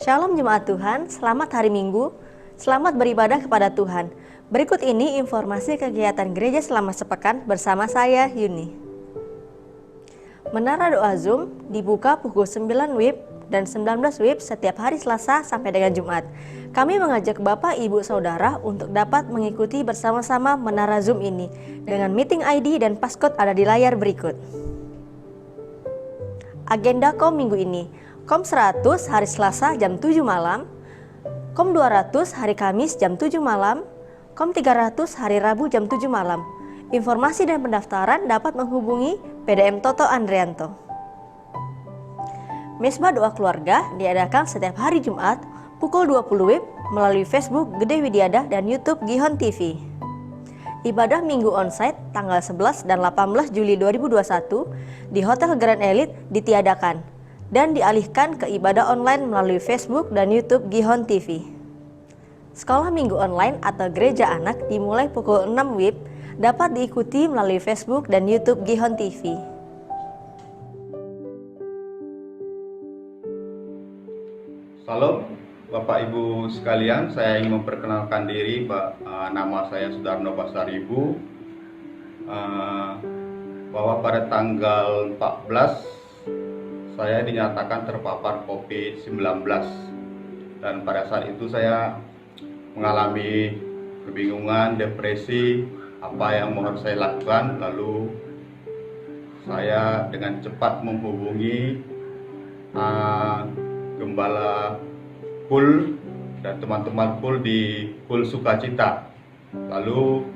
Shalom Jemaat Tuhan, selamat hari Minggu, selamat beribadah kepada Tuhan. Berikut ini informasi kegiatan gereja selama sepekan bersama saya, Yuni. Menara doa Zoom dibuka pukul 9 WIB dan 19 WIB setiap hari Selasa sampai dengan Jumat. Kami mengajak Bapak, Ibu, Saudara untuk dapat mengikuti bersama-sama Menara Zoom ini dengan meeting ID dan passcode ada di layar berikut. Agenda KOM minggu ini, KOM 100 hari Selasa jam 7 malam, KOM 200 hari Kamis jam 7 malam, KOM 300 hari Rabu jam 7 malam. Informasi dan pendaftaran dapat menghubungi PDM Toto Andrianto. Mesbah Doa Keluarga diadakan setiap hari Jumat pukul 20 WIB melalui Facebook Gede Widiada dan YouTube Gihon TV. Ibadah Minggu Onsite tanggal 11 dan 18 Juli 2021 di Hotel Grand Elite ditiadakan dan dialihkan ke ibadah online melalui Facebook dan YouTube Gihon TV. Sekolah Minggu Online atau Gereja Anak dimulai pukul 6 WIB dapat diikuti melalui Facebook dan YouTube Gihon TV. Salam Bapak Ibu sekalian, saya ingin memperkenalkan diri. Nama saya Sudarno Basaribu. Bahwa pada tanggal 14 saya dinyatakan terpapar COVID-19 dan pada saat itu saya mengalami kebingungan, depresi, apa yang harus saya lakukan. Lalu saya dengan cepat menghubungi Gembala Pul dan teman-teman Pul di Pul Sukacita. Lalu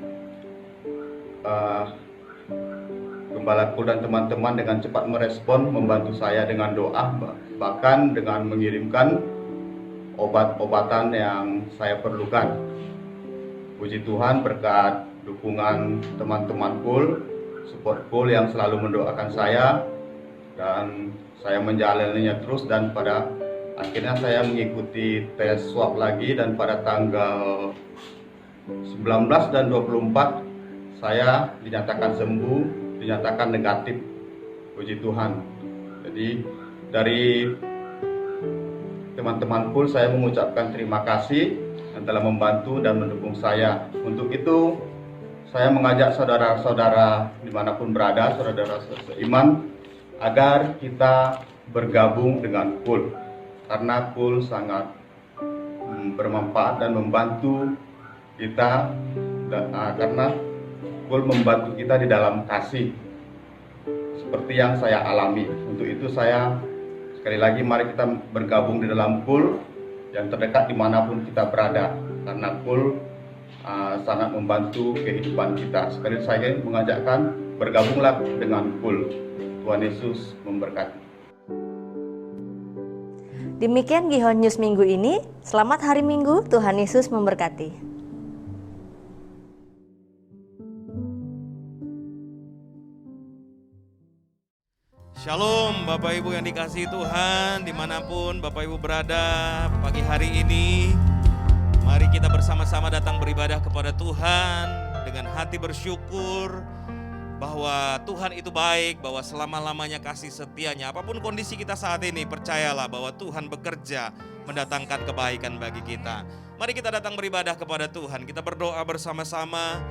Gembala Pul dan teman-teman dengan cepat merespon, membantu saya dengan doa, bahkan dengan mengirimkan obat-obatan yang saya perlukan. Puji Tuhan, berkat dukungan teman-teman Pul, support Pul yang selalu mendoakan saya, dan saya menjalaninya terus, dan pada akhirnya saya mengikuti tes swab lagi, dan pada tanggal 19 dan 24 saya dinyatakan sembuh, dinyatakan negatif. Puji Tuhan. Jadi dari teman-teman Pul saya mengucapkan terima kasih yang telah membantu dan mendukung saya. Untuk itu saya mengajak saudara-saudara dimanapun berada, saudara seiman, agar kita bergabung dengan Pul, karena Pul sangat bermanfaat dan membantu kita, karena Pul membantu kita di dalam kasih seperti yang saya alami. Untuk itu saya sekali lagi, mari kita bergabung di dalam Pul yang terdekat dimanapun kita berada, karena Pul sangat membantu kehidupan kita. Sekali saya mengajakkan, bergabunglah dengan Pul. Tuhan Yesus memberkati. Demikian Gihon News minggu ini. Selamat hari Minggu, Tuhan Yesus memberkati. Shalom Bapak Ibu yang dikasihi Tuhan, dimanapun Bapak Ibu berada pagi hari ini. Mari kita bersama-sama datang beribadah kepada Tuhan dengan hati bersyukur bahwa Tuhan itu baik, bahwa selama-lamanya kasih setianya. Apapun kondisi kita saat ini, percayalah bahwa Tuhan bekerja mendatangkan kebaikan bagi kita. Mari kita datang beribadah kepada Tuhan, kita berdoa bersama-sama.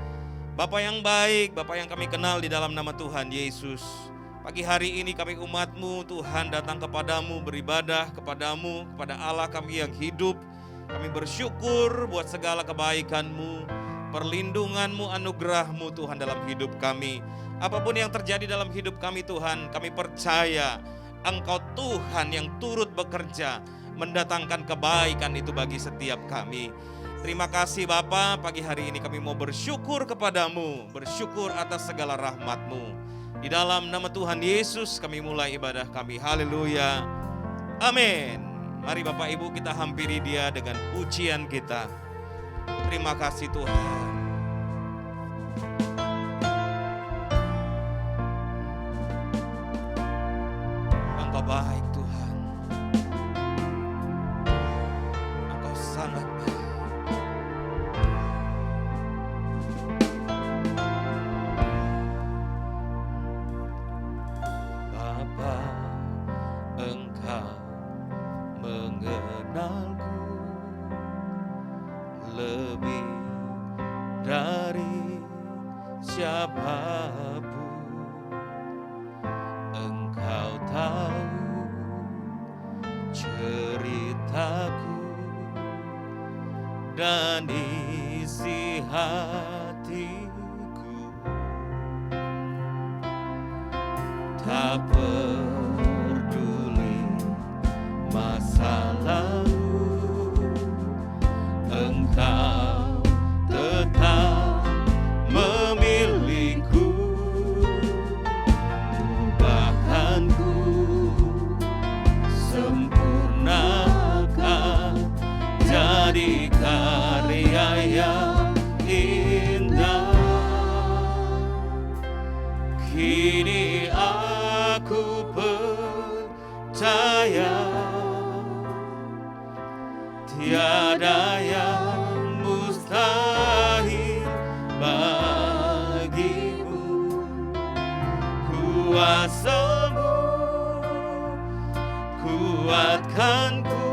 Bapa yang baik, Bapa yang kami kenal di dalam nama Tuhan Yesus. Pagi hari ini kami umat-Mu, Tuhan, datang kepadamu, beribadah kepadamu, kepada Allah kami yang hidup. Kami bersyukur buat segala kebaikan-Mu, perlindungan-Mu, anugerah-Mu Tuhan dalam hidup kami. Apapun yang terjadi dalam hidup kami Tuhan, kami percaya Engkau Tuhan yang turut bekerja mendatangkan kebaikan itu bagi setiap kami. Terima kasih Bapa, pagi hari ini kami mau bersyukur kepadamu, bersyukur atas segala rahmat-Mu. Di dalam nama Tuhan Yesus kami mulai ibadah kami. Haleluya. Amin. Mari Bapak Ibu kita hampiri Dia dengan pujian kita. Terima kasih Tuhan. Engkau baik Tuhan. Engkau sangat baik. Bapa, Engkau mengenal dan isi hatiku. Tak peduli masa lalu, Engkau tetap memiliku. Bahkan ku sempurnakan jadi karya yang indah. Kini aku percaya tiada yang mustahil bagimu. Kuasa-Mu kuatkanku,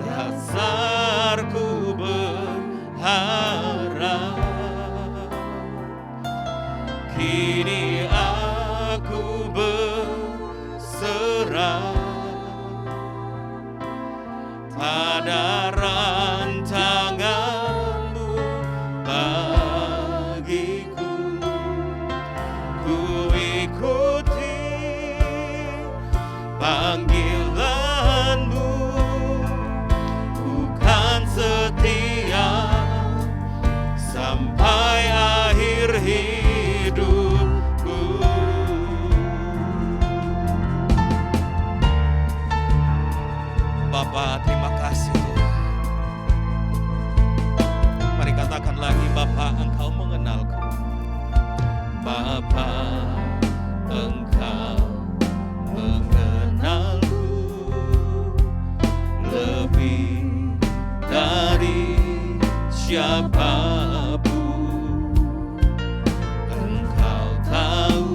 dasarku berharap. Kini aku berserah pada rancangan-Mu bagiku. Ku ikuti panggilan-Mu, bukan setia sampai akhir hidupku. Bapa, terima kasih Tuhan. Mari katakan lagi, Bapa, Engkau mengenalku. Bapa, Engkau mengenalku lebih dari siapapun. Engkau tahu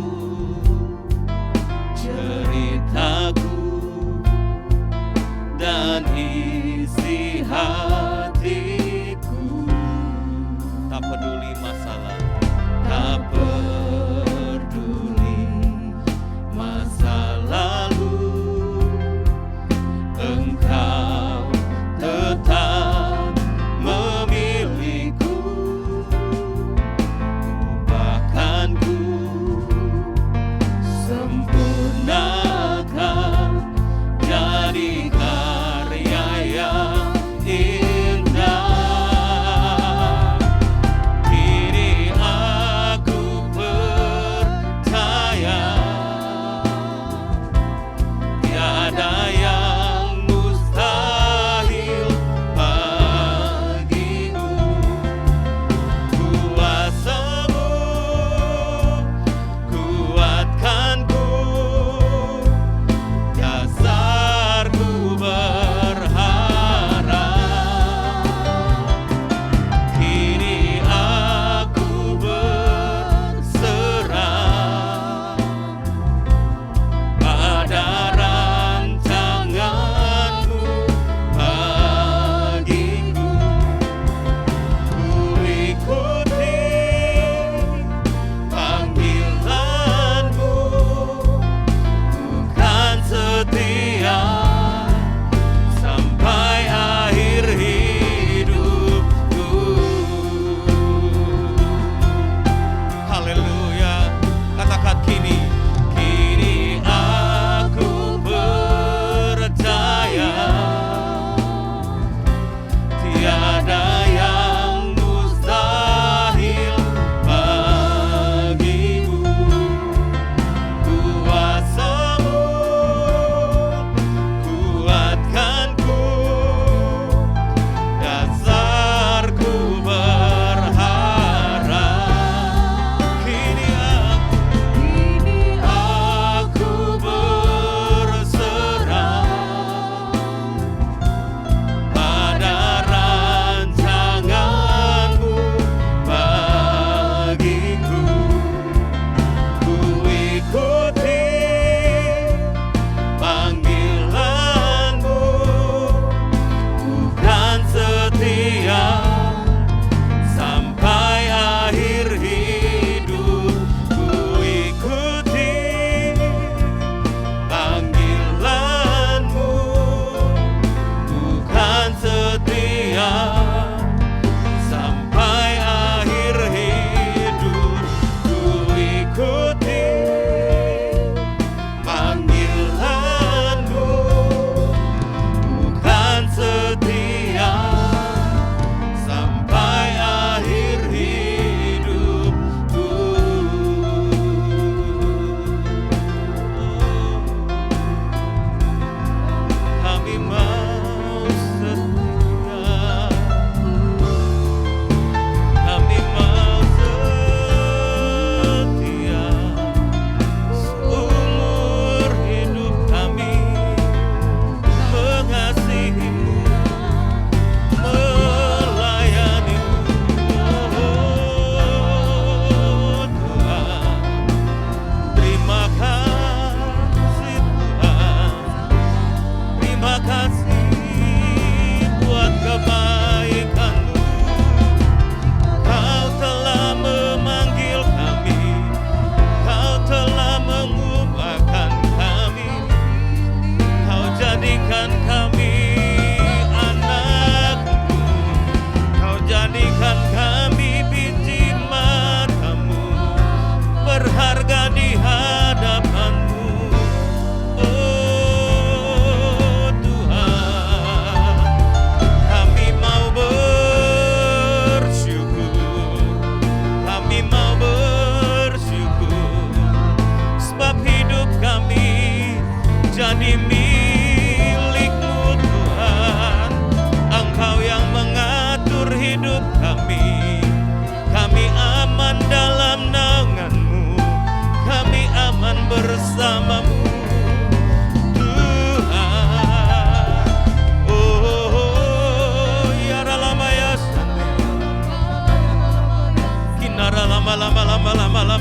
ceritaku dan isi hatiku. Tak peduli masalah, tak peduli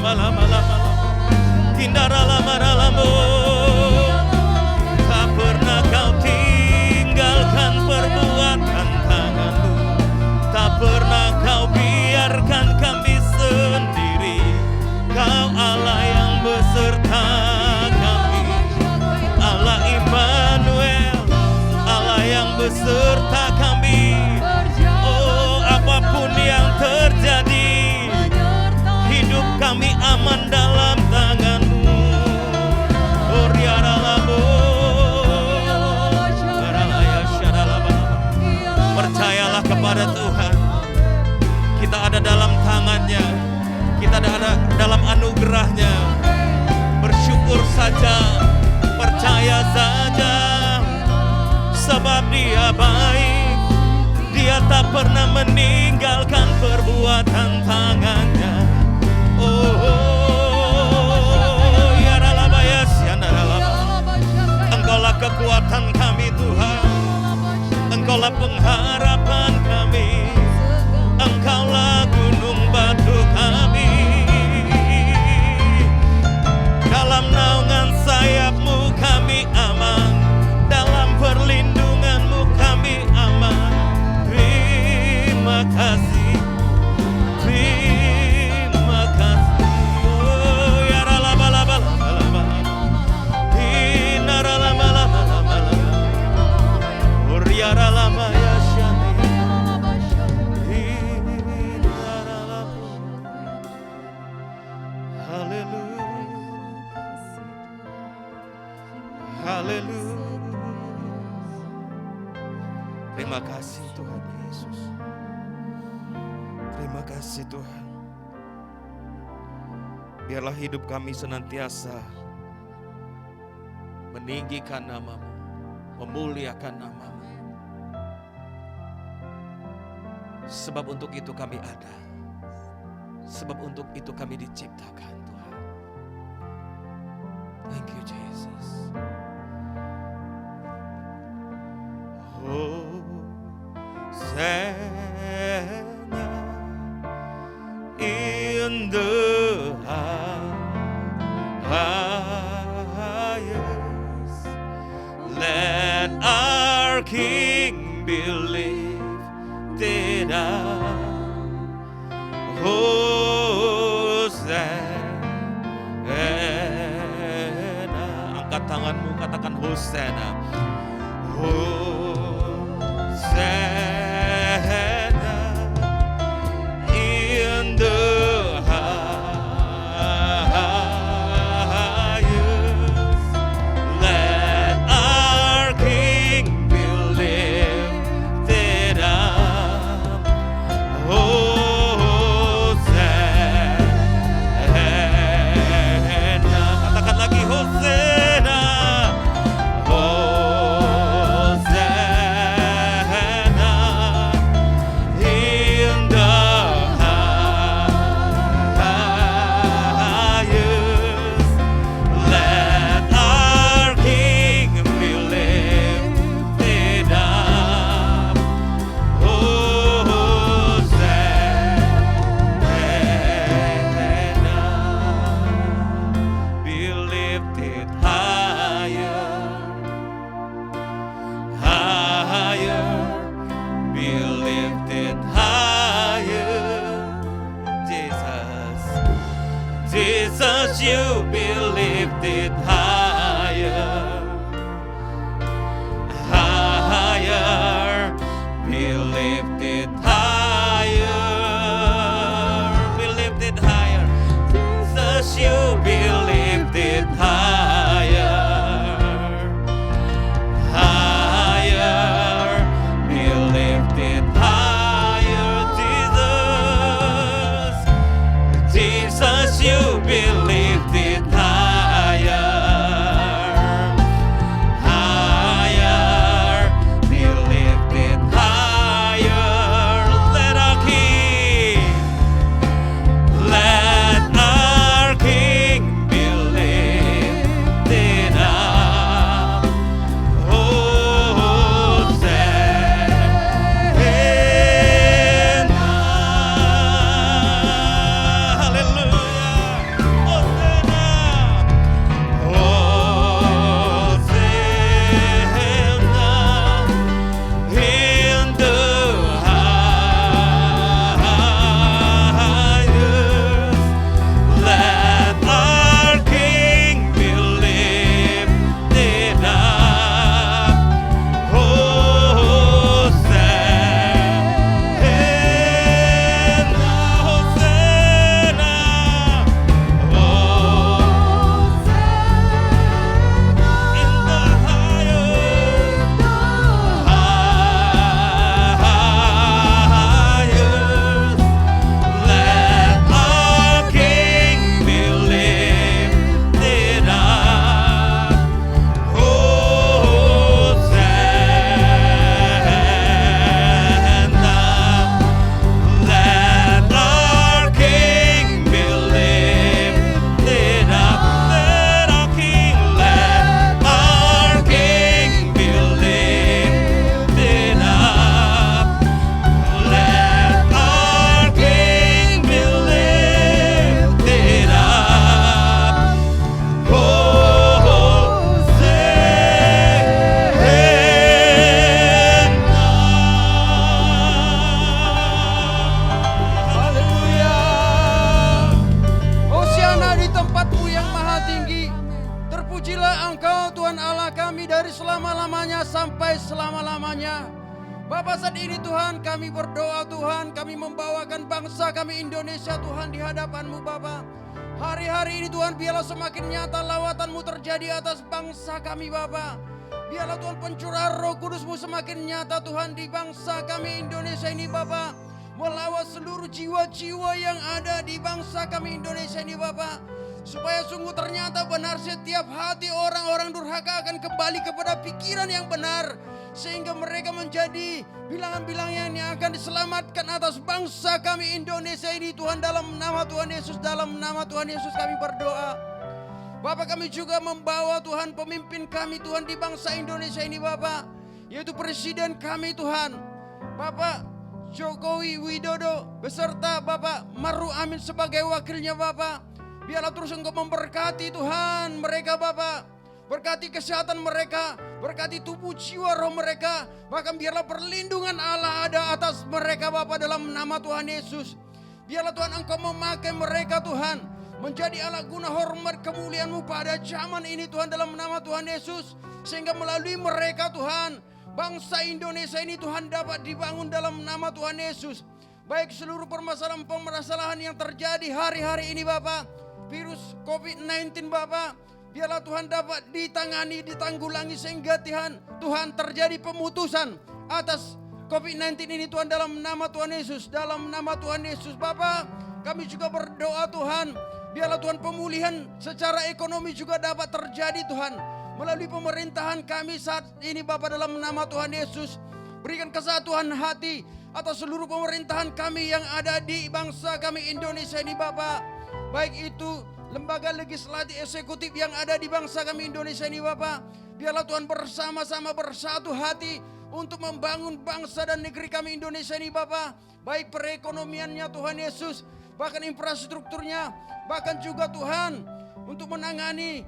Tak pernah kau tinggalkan perbuatan tanganmu, tak pernah kau biarkan kami sendiri. Kau Allah yang beserta kami, Allah Immanuel, Allah yang beserta kami. Oh, apapun yang terjadi, hidup kami aman dalam tangan-Mu. Oh, percayalah kepada Tuhan. Kita ada dalam tangan-Nya, kita ada dalam anugerah-Nya. Bersyukur saja, percaya saja, sebab Dia baik. Dia tak pernah meninggalkan perbuatan tangan-Nya. Engkaulah kekuatan kami Tuhan, Engkaulah pengharapan kami, Engkaulah gunung batu kami. Dalam naungan sayap-Mu kami aman, dalam perlindungan-Mu kami aman. Terima kasih, terima kasih. Oh, ya ralabalabalabalaba, inaralabalabalabalaba, oh, ya ralamaya syane, inaralaba. Haleluya, haleluya. Terima kasih Tuhan Yesus. Terima kasih Tuhan. Biarlah hidup kami senantiasa meninggikan nama-Mu, memuliakan nama-Mu. Sebab untuk itu kami ada. Sebab untuk itu kami diciptakan Tuhan. Thank you Jesus. Hosanna in the highest. Let our King be lifted up. Hosanna. Angkat tanganmu, katakan Hosanna. Hosanna in the highest. Let our King be lifted up. Hosanna. Katakan lagi Hosanna. Jesus, you be lifted higher, higher, be lifted higher, be lifted higher. Jesus, you be lifted higher, higher, be lifted higher. Jesus, Jesus, you be lifted higher. Terpujilah Engkau Tuhan Allah kami dari selama-lamanya sampai selama-lamanya. Bapa, saat ini Tuhan kami berdoa Tuhan, kami membawakan bangsa kami Indonesia Tuhan di hadapan-Mu Bapa. Hari-hari ini Tuhan biarlah semakin nyata lawatan-Mu terjadi atas bangsa kami Bapa. Biarlah Tuhan pencurahan Roh Kudus-Mu semakin nyata Tuhan di bangsa kami Indonesia ini Bapa. Melawat seluruh jiwa-jiwa yang ada di bangsa kami Indonesia ini Bapa. Supaya sungguh ternyata benar setiap hati orang-orang durhaka akan kembali kepada pikiran yang benar. Sehingga mereka menjadi bilangan-bilangan yang akan diselamatkan atas bangsa kami Indonesia ini Tuhan. Dalam nama Tuhan Yesus, dalam nama Tuhan Yesus kami berdoa. Bapak, kami juga membawa Tuhan pemimpin kami Tuhan di bangsa Indonesia ini Bapak. Yaitu Presiden kami Tuhan, Bapak Jokowi Widodo beserta Bapak Maruf Amin sebagai wakilnya Bapak. Biarlah terus Engkau memberkati Tuhan mereka Bapa. Berkati kesehatan mereka, berkati tubuh jiwa roh mereka. Bahkan biarlah perlindungan Allah ada atas mereka Bapa dalam nama Tuhan Yesus. Biarlah Tuhan Engkau memakai mereka Tuhan menjadi alat guna hormat kemuliaan-Mu pada zaman ini Tuhan dalam nama Tuhan Yesus. Sehingga melalui mereka Tuhan, bangsa Indonesia ini Tuhan dapat dibangun dalam nama Tuhan Yesus. Baik seluruh permasalahan yang terjadi hari-hari ini Bapak. Virus COVID-19 Bapak, biarlah Tuhan dapat ditangani, ditanggulangi sehingga Tuhan terjadi pemutusan atas COVID-19 ini Tuhan dalam nama Tuhan Yesus. Dalam nama Tuhan Yesus Bapak, kami juga berdoa Tuhan, biarlah Tuhan pemulihan secara ekonomi juga dapat terjadi Tuhan. Melalui pemerintahan kami saat ini Bapak dalam nama Tuhan Yesus. Berikan kesatuan hati atas seluruh pemerintahan kami yang ada di bangsa kami Indonesia ini Bapak. Baik itu lembaga legislatif eksekutif yang ada di bangsa kami Indonesia ini Bapak. Biarlah Tuhan bersama-sama bersatu hati untuk membangun bangsa dan negeri kami Indonesia ini Bapak. Baik perekonomiannya Tuhan Yesus, bahkan infrastrukturnya, bahkan juga Tuhan untuk menangani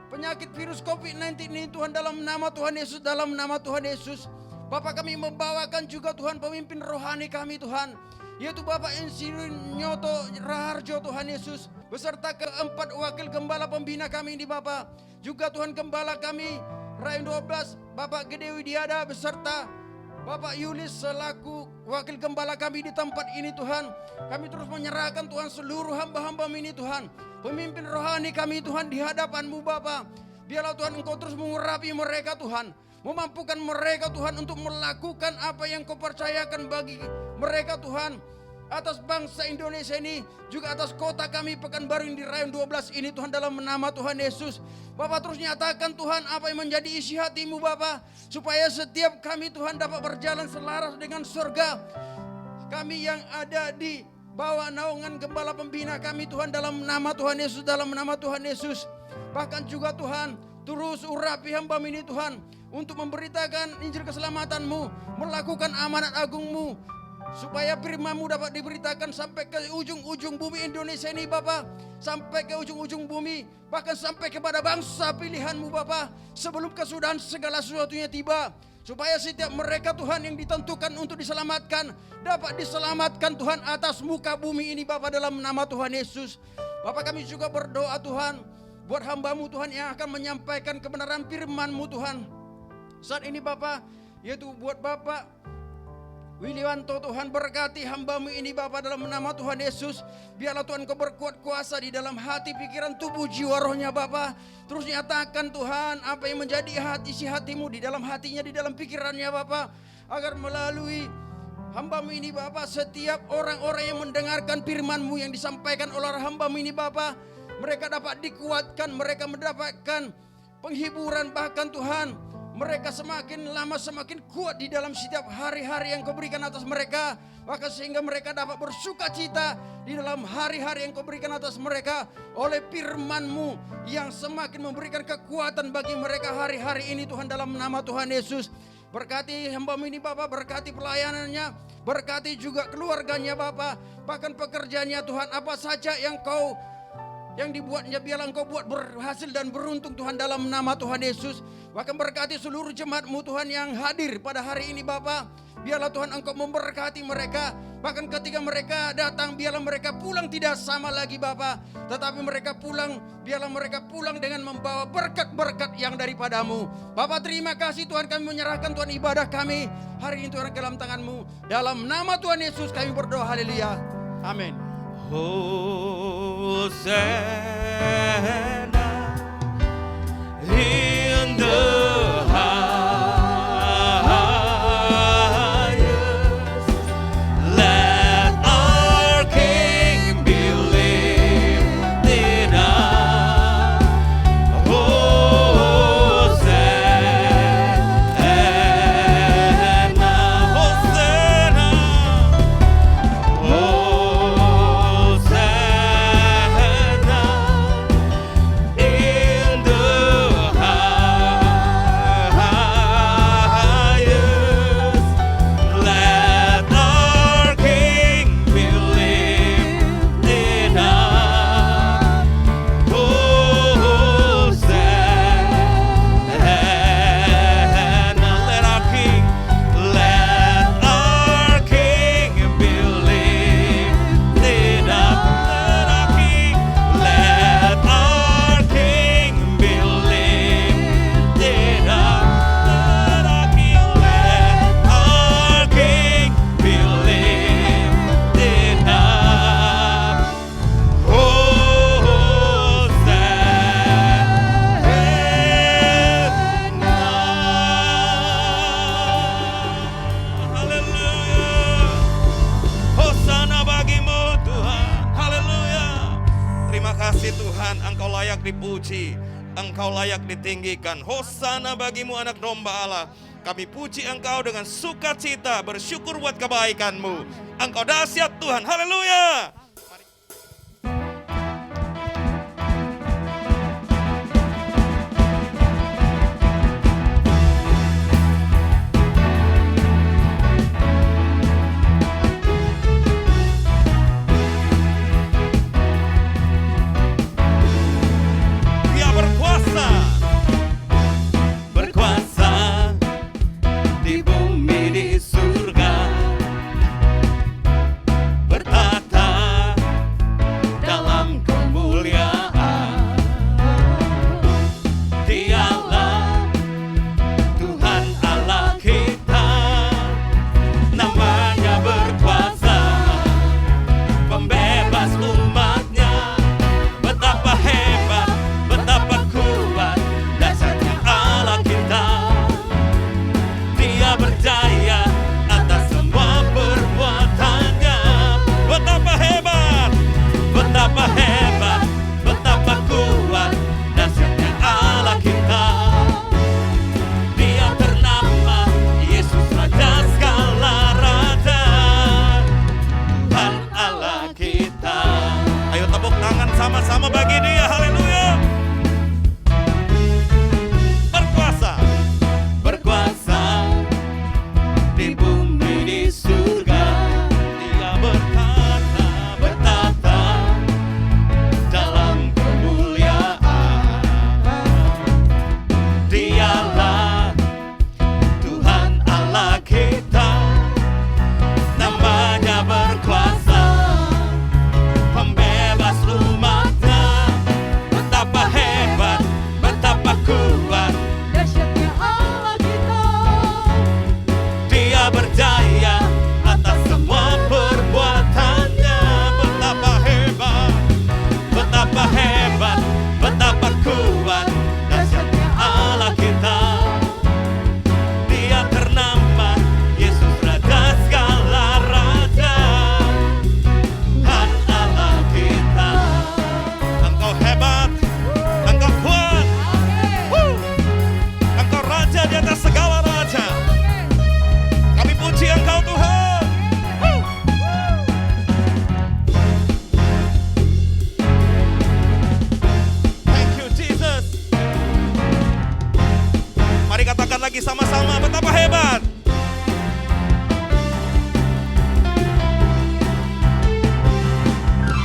penyakit virus COVID-19 ini Tuhan dalam nama Tuhan Yesus, dalam nama Tuhan Yesus. Bapak, kami membawakan juga Tuhan pemimpin rohani kami Tuhan, yaitu Bapak Insinyur Nyoto Raharjo Tuhan Yesus, beserta keempat wakil gembala pembina kami ini Bapak. Juga Tuhan gembala kami Rayon 12 Bapak Gede Widiada beserta Bapak Yulis selaku wakil gembala kami di tempat ini Tuhan. Kami terus menyerahkan Tuhan seluruh hamba-hamba ini Tuhan, pemimpin rohani kami Tuhan di hadapan-Mu Bapak. Biarlah Tuhan Engkau terus mengurapi mereka Tuhan, memampukan mereka Tuhan untuk melakukan apa yang Kau percayakan bagi mereka Tuhan. Atas bangsa Indonesia ini, juga atas kota kami Pekanbaru di Rayon 12 ini Tuhan dalam nama Tuhan Yesus. Bapak terus nyatakan Tuhan apa yang menjadi isi hati-Mu Bapak, supaya setiap kami Tuhan dapat berjalan selaras dengan surga. Kami yang ada di bawah naungan gembala pembina kami Tuhan dalam nama Tuhan Yesus, dalam nama Tuhan Yesus. Bahkan juga Tuhan terus urapi hamba ini Tuhan untuk memberitakan Injil keselamatan-Mu, melakukan amanat agung-Mu, supaya firman-Mu dapat diberitakan sampai ke ujung-ujung bumi Indonesia ini Bapak. Sampai ke ujung-ujung bumi, bahkan sampai kepada bangsa pilihan-Mu Bapak, sebelum kesudahan segala sesuatunya tiba. Supaya setiap mereka Tuhan yang ditentukan untuk diselamatkan, dapat diselamatkan Tuhan atas muka bumi ini Bapak dalam nama Tuhan Yesus. Bapak, kami juga berdoa Tuhan buat hamba-Mu Tuhan yang akan menyampaikan kebenaran firman-Mu Tuhan saat ini Bapak, yaitu buat Bapak Wiliwanto Tuhan, berkati hamba-Mu ini Bapak dalam nama Tuhan Yesus. Biarlah Tuhan Kau berkuat kuasa di dalam hati, pikiran, tubuh, jiwa, rohnya Bapak. Terus nyatakan Tuhan apa yang menjadi isi hati-Mu di dalam hatinya, di dalam pikirannya Bapak. Agar melalui hamba-Mu ini Bapak, setiap orang-orang yang mendengarkan firman-Mu yang disampaikan oleh hamba-Mu ini Bapak, mereka dapat dikuatkan, mereka mendapatkan penghiburan, bahkan Tuhan mereka semakin lama semakin kuat di dalam setiap hari-hari yang Kau berikan atas mereka. Maka sehingga mereka dapat bersuka cita di dalam hari-hari yang Kau berikan atas mereka oleh firman-Mu yang semakin memberikan kekuatan bagi mereka hari-hari ini Tuhan dalam nama Tuhan Yesus. Berkati hamba-Mu ini Bapak, berkati pelayanannya, berkati juga keluarganya Bapak, bahkan pekerjaannya Tuhan, apa saja yang dibuatnya biarlah Engkau buat berhasil dan beruntung Tuhan dalam nama Tuhan Yesus. Bahkan berkati seluruh jemaat-Mu Tuhan yang hadir pada hari ini Bapak. Biarlah Tuhan Engkau memberkati mereka. Bahkan ketika mereka datang, biarlah mereka pulang tidak sama lagi Bapa. Tetapi mereka pulang, biarlah mereka pulang dengan membawa berkat-berkat yang daripadamu. Bapak terima kasih Tuhan, kami menyerahkan Tuhan ibadah kami hari ini Tuhan ke dalam tangan-Mu. Dalam nama Tuhan Yesus kami berdoa, haleluya. Amin. Hosanna in the highest. Let our King be lifted up. Hosanna, Hosanna, Hosanna in the highest. Let our King be lifted up. Hosanna, let our King be lifted up. Let our King be lifted up. Let our King be lifted up. Haleluya. Hosana bagimu Tuhan. Haleluya. Terima kasih Tuhan, Engkau layak dipuji, Engkau layak ditinggikan. Hosana bagimu anak domba Allah. Kami puji Engkau dengan sukacita, bersyukur buat kebaikan-Mu. Engkau dahsyat Tuhan. Haleluya. Dia berkuasa, berkuasa di bumi di surga, bertata dalam kemuliaan. Dialah Tuhan Allah kita, namanya berkuasa, pembebas umatnya. Betapa hebat, betapa kuat dasarnya Allah kita. Dia berjaya atas semua perbuatannya. Betapa hebat, betapa hebat, betapa kuat dasarnya Allah kita. Dia ternama Yesus Raja segala raja, Tuhan Allah kita. Ayo tepuk tangan sama-sama bagi Dia. Haleluya. Berkuasa, berkuasa di bumi di surga. Dia bertata, bertata dalam kemuliaan. Dialah Tuhan Allah kita, namanya berkuasa, pembebas umatnya. Betapa hebat, betapa kuat Dahsyatnya Allah kita. Dia berjaya atas semua perbuatannya. Betapa hebat, betapa hebat, betapa kuat dahsyatnya Allah kita. Dia ternama Yesus Raja segala raja, Tuhan Allah kita. Engkau hebat, Engkau kuat, Engkau raja di atas segala raja. Kami puji Engkau Tuhan. Thank you Jesus. Mari katakan lagi sama-sama, betapa hebat,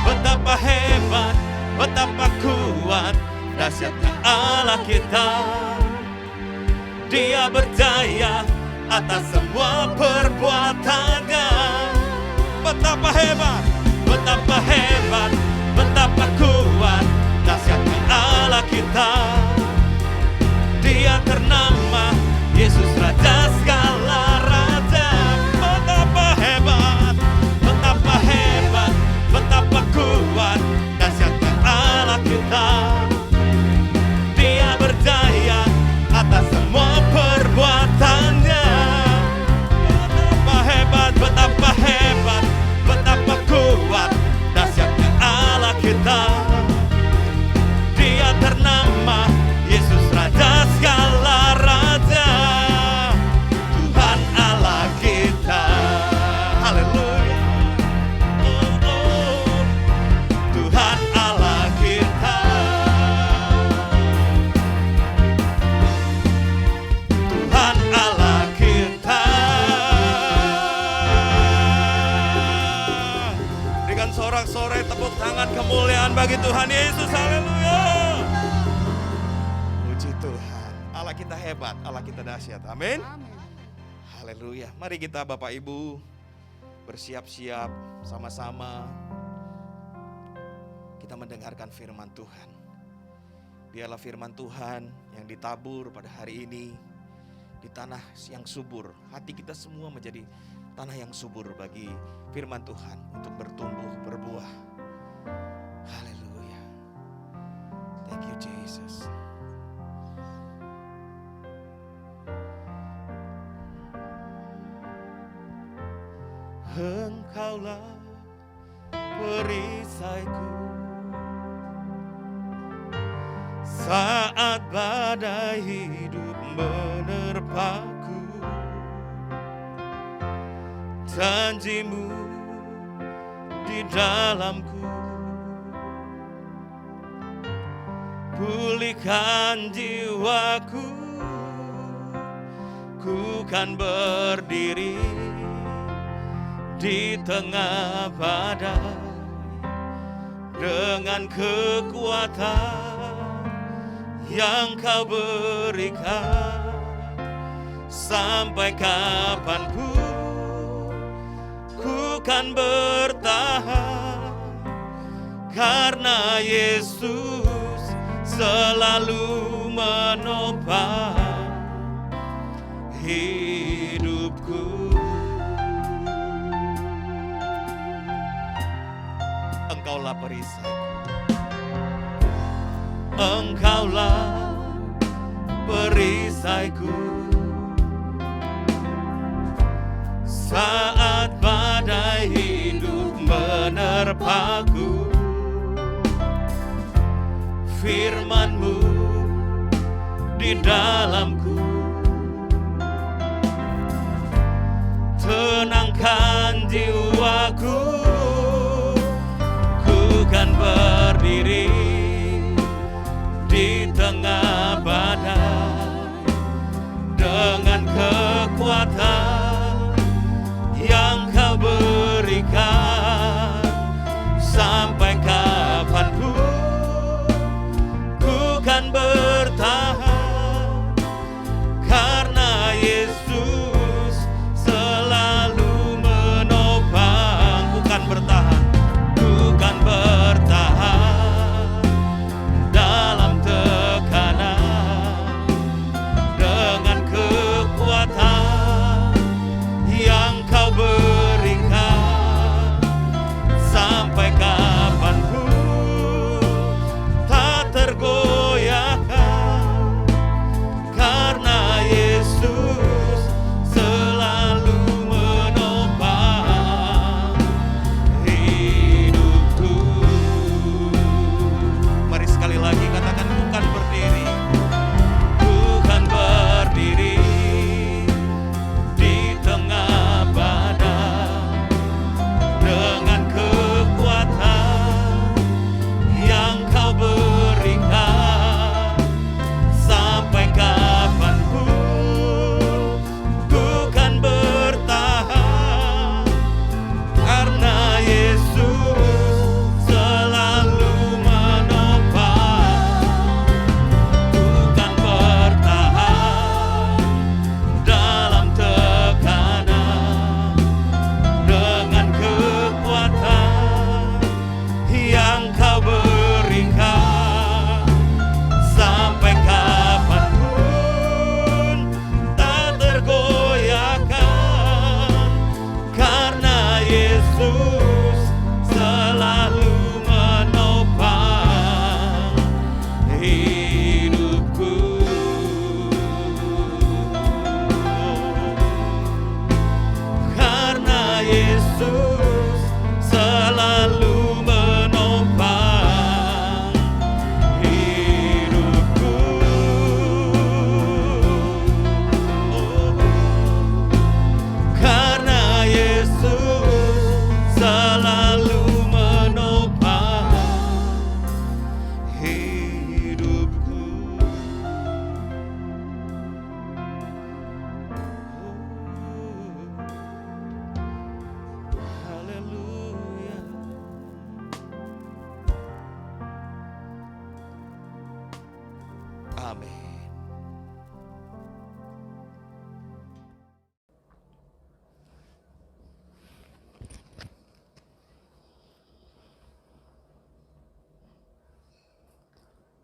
betapa hebat, betapa kuat dahsyatnya Allah kita. Dia berjaya atas semua perbuatannya. Betapa hebat, betapa hebat, betapa kuat dahsyatnya Allah kita. Dia ternama Yesus Raja segala raja. Betapa hebat, betapa hebat, betapa kuat dahsyatnya Allah kita. Dia berjaya atas semua perbuatannya. Betapa hebat, betapa hebat, betapa kuat dahsyatnya Allah kita. Dia ternama Yesus Raja segala raja. Tuhan Allah kita. Haleluya. Oh, oh. Tuhan Allah kita. Tuhan Allah kita. Berikan sorak-sorai tepuk tangan kemuliaan bagi Tuhan Yesus. Haleluya. Puji Tuhan. Allah kita hebat, Allah kita dahsyat. Amin. Haleluya. Mari kita Bapak Ibu bersiap-siap sama-sama. Kita mendengarkan firman Tuhan. Biarlah firman Tuhan yang ditabur pada hari ini di tanah yang subur. Hati kita semua menjadi tanah yang subur bagi firman Tuhan untuk bertumbuh, berbuah. Haleluya. Thank you Jesus. Engkaulah perisaiku saat badai hidup menerpaku. Janjimu di dalamku, pulihkan jiwaku. Ku kan berdiri di tengah badai dengan kekuatan yang kau berikan. Sampai kapanpun ku kan bertahan, karena Yesus selalu menopang hidupku. Engkaulah perisaiku, Engkaulah perisaiku saat badai hidup menerpaku. Firman-Mu di dalamku, tenangkan jiwaku. Kan berdiri di tengah badai dengan kekuatan yang kau berikan. Sampai kapanpun ku kan bertahan, karena Yesus selalu menopang. Ku kan bertahan, ku kan bertahan dalam tekanan.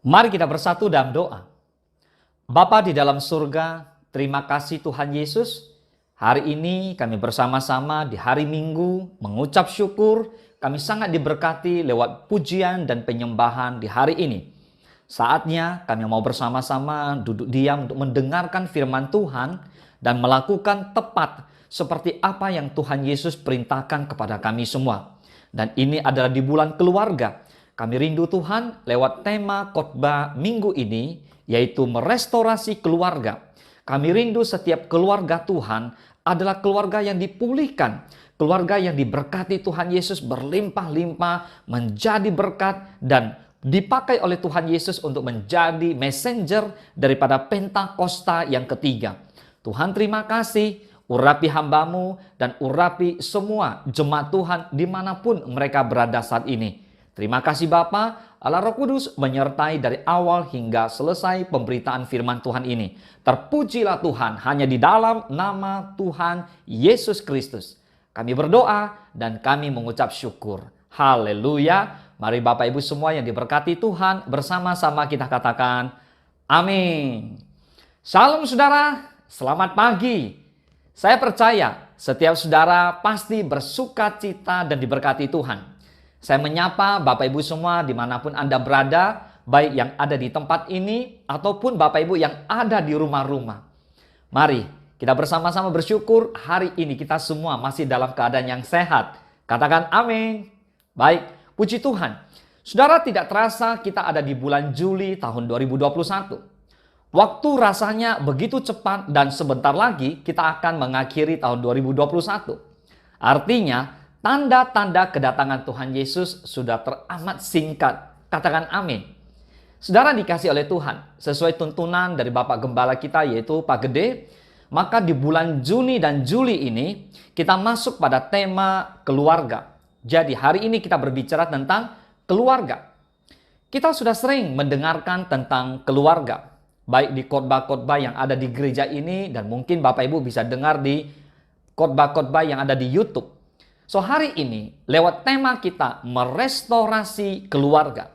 Mari kita bersatu dalam doa. Bapa di dalam surga, terima kasih Tuhan Yesus. Hari ini kami bersama-sama di hari Minggu mengucap syukur. Kami sangat diberkati lewat pujian dan penyembahan di hari ini. Saatnya kami mau bersama-sama duduk diam untuk mendengarkan firman Tuhan dan melakukan tepat seperti apa yang Tuhan Yesus perintahkan kepada kami semua. Dan ini adalah di bulan keluarga. Kami rindu Tuhan lewat tema khotbah minggu ini, yaitu merestorasi keluarga. Kami rindu setiap keluarga Tuhan adalah keluarga yang dipulihkan, keluarga yang diberkati Tuhan Yesus berlimpah-limpah, menjadi berkat dan dipakai oleh Tuhan Yesus untuk menjadi messenger daripada Pentakosta yang ketiga. Tuhan terima kasih, urapi hamba-Mu dan urapi semua jemaat Tuhan dimanapun mereka berada saat ini. Terima kasih Bapa, Allah Roh Kudus menyertai dari awal hingga selesai pemberitaan firman Tuhan ini. Terpujilah Tuhan hanya di dalam nama Tuhan Yesus Kristus. Kami berdoa dan kami mengucap syukur. Haleluya. Mari Bapak Ibu semua yang diberkati Tuhan, bersama-sama kita katakan amin. Shalom saudara, selamat pagi. Saya percaya setiap saudara pasti bersuka cita dan diberkati Tuhan. Saya menyapa Bapak Ibu semua dimanapun Anda berada, baik yang ada di tempat ini ataupun Bapak Ibu yang ada di rumah-rumah. Mari kita bersama-sama bersyukur hari ini kita semua masih dalam keadaan yang sehat. Katakan amin. Baik, puji Tuhan. Saudara, tidak terasa kita ada di bulan Juli tahun 2021. Waktu rasanya begitu cepat dan sebentar lagi kita akan mengakhiri tahun 2021. Artinya, tanda-tanda kedatangan Tuhan Yesus sudah teramat singkat. Katakan amin. Saudara dikasih oleh Tuhan, sesuai tuntunan dari Bapak Gembala kita yaitu Pak Gede, maka di bulan Juni dan Juli ini kita masuk pada tema keluarga. Jadi hari ini kita berbicara tentang keluarga. Kita sudah sering mendengarkan tentang keluarga, baik di khotbah-khotbah yang ada di gereja ini dan mungkin Bapak Ibu bisa dengar di khotbah-khotbah yang ada di YouTube. So hari ini lewat tema kita merestorasi keluarga.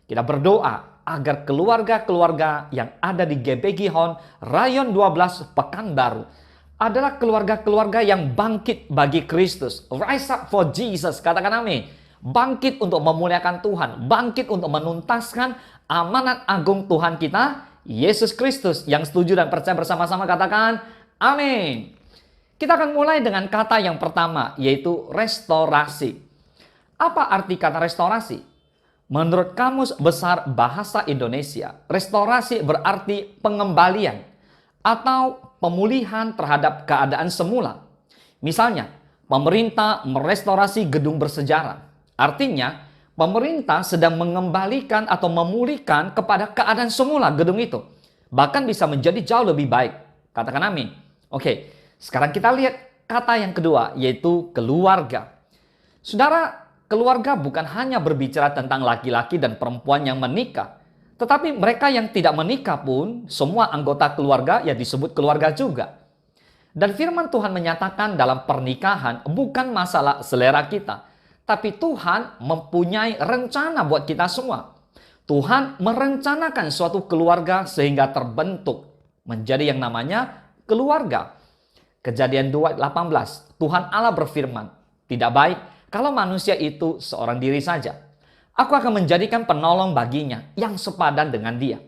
Kita berdoa agar keluarga-keluarga yang ada di GBG Hon Rayon 12 Pekanbaru adalah keluarga-keluarga yang bangkit bagi Kristus. Rise up for Jesus. Katakan amin. Bangkit untuk memuliakan Tuhan. Bangkit untuk menuntaskan amanat agung Tuhan kita, Yesus Kristus. Yang setuju dan percaya bersama-sama katakan amin. Kita akan mulai dengan kata yang pertama, yaitu restorasi. Apa arti kata restorasi? Menurut Kamus Besar Bahasa Indonesia, restorasi berarti pengembalian atau pemulihan terhadap keadaan semula. Misalnya, pemerintah merestorasi gedung bersejarah. Artinya, pemerintah sedang mengembalikan atau memulihkan kepada keadaan semula gedung itu. Bahkan bisa menjadi jauh lebih baik. Katakan amin. Oke. Sekarang kita lihat kata yang kedua, yaitu keluarga. Saudara, keluarga bukan hanya berbicara tentang laki-laki dan perempuan yang menikah. Tetapi mereka yang tidak menikah pun, semua anggota keluarga ya disebut keluarga juga. Dan firman Tuhan menyatakan dalam pernikahan bukan masalah selera kita. Tapi Tuhan mempunyai rencana buat kita semua. Tuhan merencanakan suatu keluarga sehingga terbentuk menjadi yang namanya keluarga. Kejadian 2:18, Tuhan Allah berfirman, tidak baik kalau manusia itu seorang diri saja. Aku akan menjadikan penolong baginya yang sepadan dengan dia.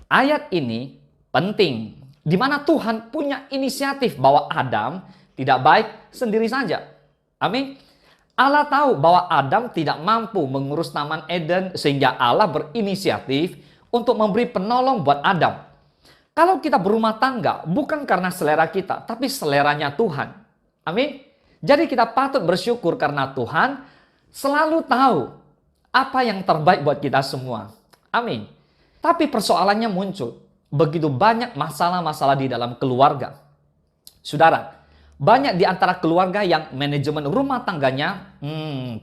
Ayat ini penting, di mana Tuhan punya inisiatif bahwa Adam tidak baik sendiri saja. Amin. Allah tahu bahwa Adam tidak mampu mengurus Taman Eden sehingga Allah berinisiatif untuk memberi penolong buat Adam. Kalau kita berumah tangga, bukan karena selera kita, tapi seleranya Tuhan. Amin. Jadi kita patut bersyukur karena Tuhan selalu tahu apa yang terbaik buat kita semua. Amin. Tapi persoalannya muncul. Begitu banyak masalah-masalah di dalam keluarga. Saudara, banyak di antara keluarga yang manajemen rumah tangganya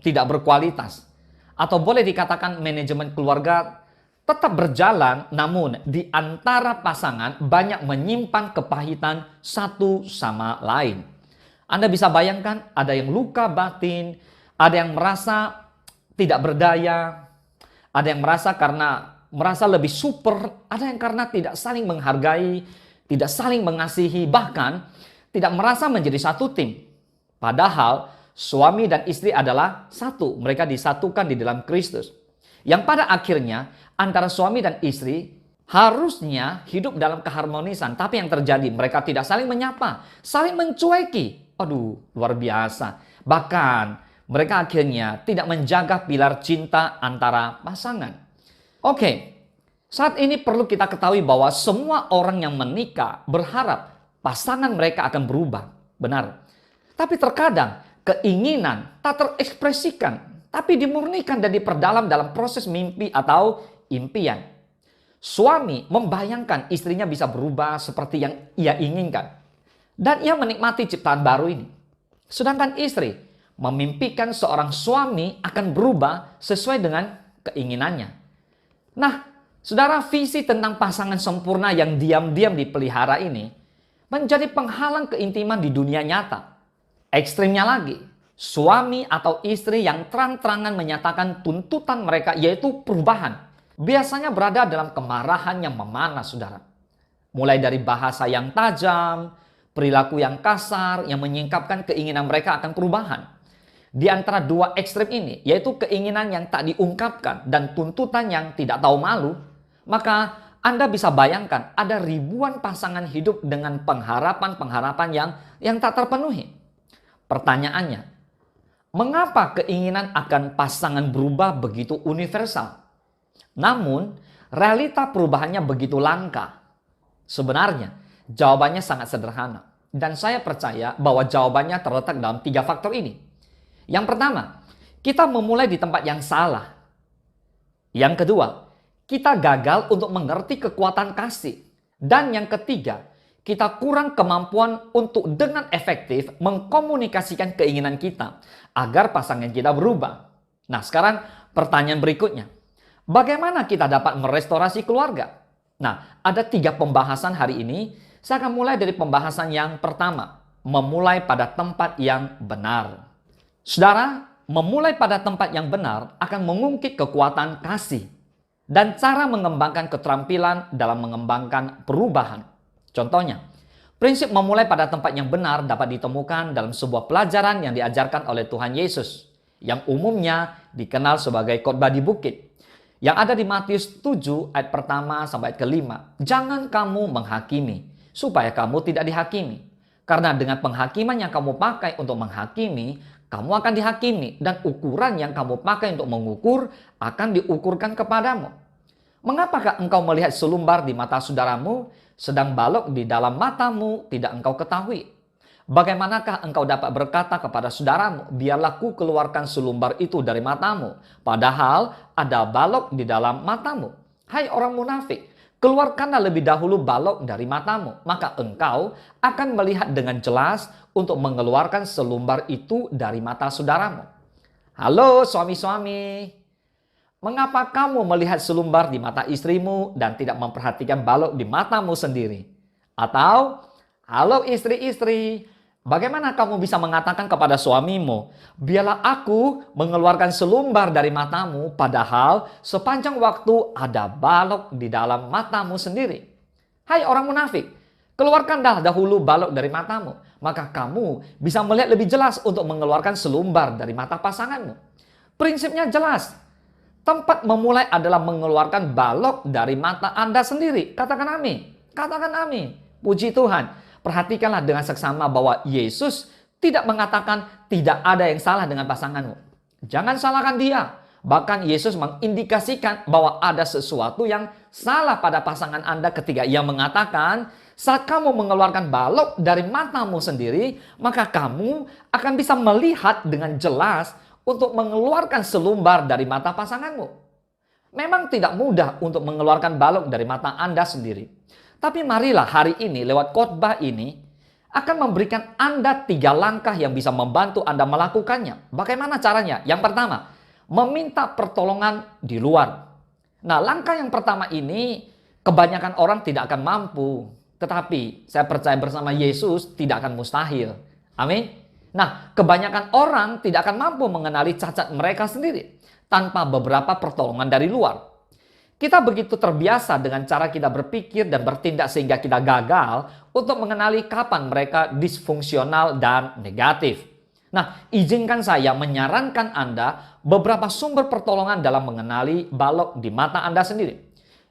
tidak berkualitas. Atau boleh dikatakan manajemen keluarga tetap berjalan, namun di antara pasangan banyak menyimpan kepahitan satu sama lain. Anda bisa bayangkan ada yang luka batin, ada yang merasa tidak berdaya, ada yang merasa karena merasa lebih super, ada yang karena tidak saling menghargai, tidak saling mengasihi, bahkan tidak merasa menjadi satu tim. Padahal suami dan istri adalah satu, mereka disatukan di dalam Kristus. Yang pada akhirnya antara suami dan istri harusnya hidup dalam keharmonisan, tapi yang terjadi mereka tidak saling menyapa, saling mencueki. Aduh, luar biasa. Bahkan mereka akhirnya tidak menjaga pilar cinta antara pasangan. Oke, saat ini perlu kita ketahui bahwa semua orang yang menikah berharap pasangan mereka akan berubah. Benar. Tapi terkadang keinginan tak terekspresikan, tapi dimurnikan dan diperdalam dalam proses mimpi atau impian. Suami membayangkan istrinya bisa berubah seperti yang ia inginkan. Dan ia menikmati ciptaan baru ini. Sedangkan istri memimpikan seorang suami akan berubah sesuai dengan keinginannya. Nah, saudara, visi tentang pasangan sempurna yang diam-diam dipelihara ini menjadi penghalang keintiman di dunia nyata. Ekstrimnya lagi, suami atau istri yang terang-terangan menyatakan tuntutan mereka yaitu perubahan, biasanya berada dalam kemarahan yang memanas, saudara. Mulai dari bahasa yang tajam, perilaku yang kasar yang menyingkapkan keinginan mereka akan perubahan. Di antara dua ekstrim ini, yaitu keinginan yang tak diungkapkan dan tuntutan yang tidak tahu malu, maka Anda bisa bayangkan ada ribuan pasangan hidup dengan pengharapan-pengharapan yang tak terpenuhi. Pertanyaannya, mengapa keinginan akan pasangan berubah begitu universal? Namun, realita perubahannya begitu langka. Sebenarnya, jawabannya sangat sederhana. Dan saya percaya bahwa jawabannya terletak dalam 3 faktor ini. Yang pertama, kita memulai di tempat yang salah. Yang kedua, kita gagal untuk mengerti kekuatan kasih. Dan yang ketiga, kita kurang kemampuan untuk dengan efektif mengkomunikasikan keinginan kita agar pasangan kita berubah. Nah, sekarang pertanyaan berikutnya. Bagaimana kita dapat merestorasi keluarga? Nah, ada 3 pembahasan hari ini. Saya akan mulai dari pembahasan yang pertama, memulai pada tempat yang benar. Saudara, memulai pada tempat yang benar akan mengungkit kekuatan kasih dan cara mengembangkan keterampilan dalam mengembangkan perubahan. Contohnya, prinsip memulai pada tempat yang benar dapat ditemukan dalam sebuah pelajaran yang diajarkan oleh Tuhan Yesus, yang umumnya dikenal sebagai khotbah di bukit, yang ada di Matius 7 ayat pertama sampai ayat ke-5. Jangan kamu menghakimi, supaya kamu tidak dihakimi. Karena dengan penghakiman yang kamu pakai untuk menghakimi, kamu akan dihakimi, dan ukuran yang kamu pakai untuk mengukur akan diukurkan kepadamu. Mengapakah engkau melihat selumbar di mata saudaramu, sedang balok di dalam matamu tidak engkau ketahui? Bagaimanakah engkau dapat berkata kepada saudaramu, biarlah ku keluarkan selumbar itu dari matamu, padahal ada balok di dalam matamu? Hai orang munafik, keluarkanlah lebih dahulu balok dari matamu, maka engkau akan melihat dengan jelas untuk mengeluarkan selumbar itu dari mata saudaramu. Halo suami-suami, mengapa kamu melihat selumbar di mata istrimu dan tidak memperhatikan balok di matamu sendiri? Atau, halo istri-istri, bagaimana kamu bisa mengatakan kepada suamimu, biarlah aku mengeluarkan selumbar dari matamu, padahal sepanjang waktu ada balok di dalam matamu sendiri? Hai orang munafik, keluarkanlah dahulu balok dari matamu, maka kamu bisa melihat lebih jelas untuk mengeluarkan selumbar dari mata pasanganmu. Prinsipnya jelas. Tempat memulai adalah mengeluarkan balok dari mata Anda sendiri. Katakan amin. Katakan amin. Puji Tuhan. Perhatikanlah dengan seksama bahwa Yesus tidak mengatakan tidak ada yang salah dengan pasanganmu. Jangan salahkan dia. Bahkan Yesus mengindikasikan bahwa ada sesuatu yang salah pada pasangan Anda ketika ia mengatakan, saat kamu mengeluarkan balok dari matamu sendiri, maka kamu akan bisa melihat dengan jelas untuk mengeluarkan selumbar dari mata pasanganmu. Memang tidak mudah untuk mengeluarkan balok dari mata Anda sendiri. Tapi marilah hari ini lewat khotbah ini akan memberikan Anda 3 langkah yang bisa membantu Anda melakukannya. Bagaimana caranya? Yang pertama, meminta pertolongan di luar. Nah, langkah yang pertama ini kebanyakan orang tidak akan mampu. Tetapi saya percaya bersama Yesus tidak akan mustahil. Amin. Nah, kebanyakan orang tidak akan mampu mengenali cacat mereka sendiri tanpa beberapa pertolongan dari luar. Kita begitu terbiasa dengan cara kita berpikir dan bertindak sehingga kita gagal untuk mengenali kapan mereka disfungsional dan negatif. Nah, izinkan saya menyarankan Anda beberapa sumber pertolongan dalam mengenali balok di mata Anda sendiri.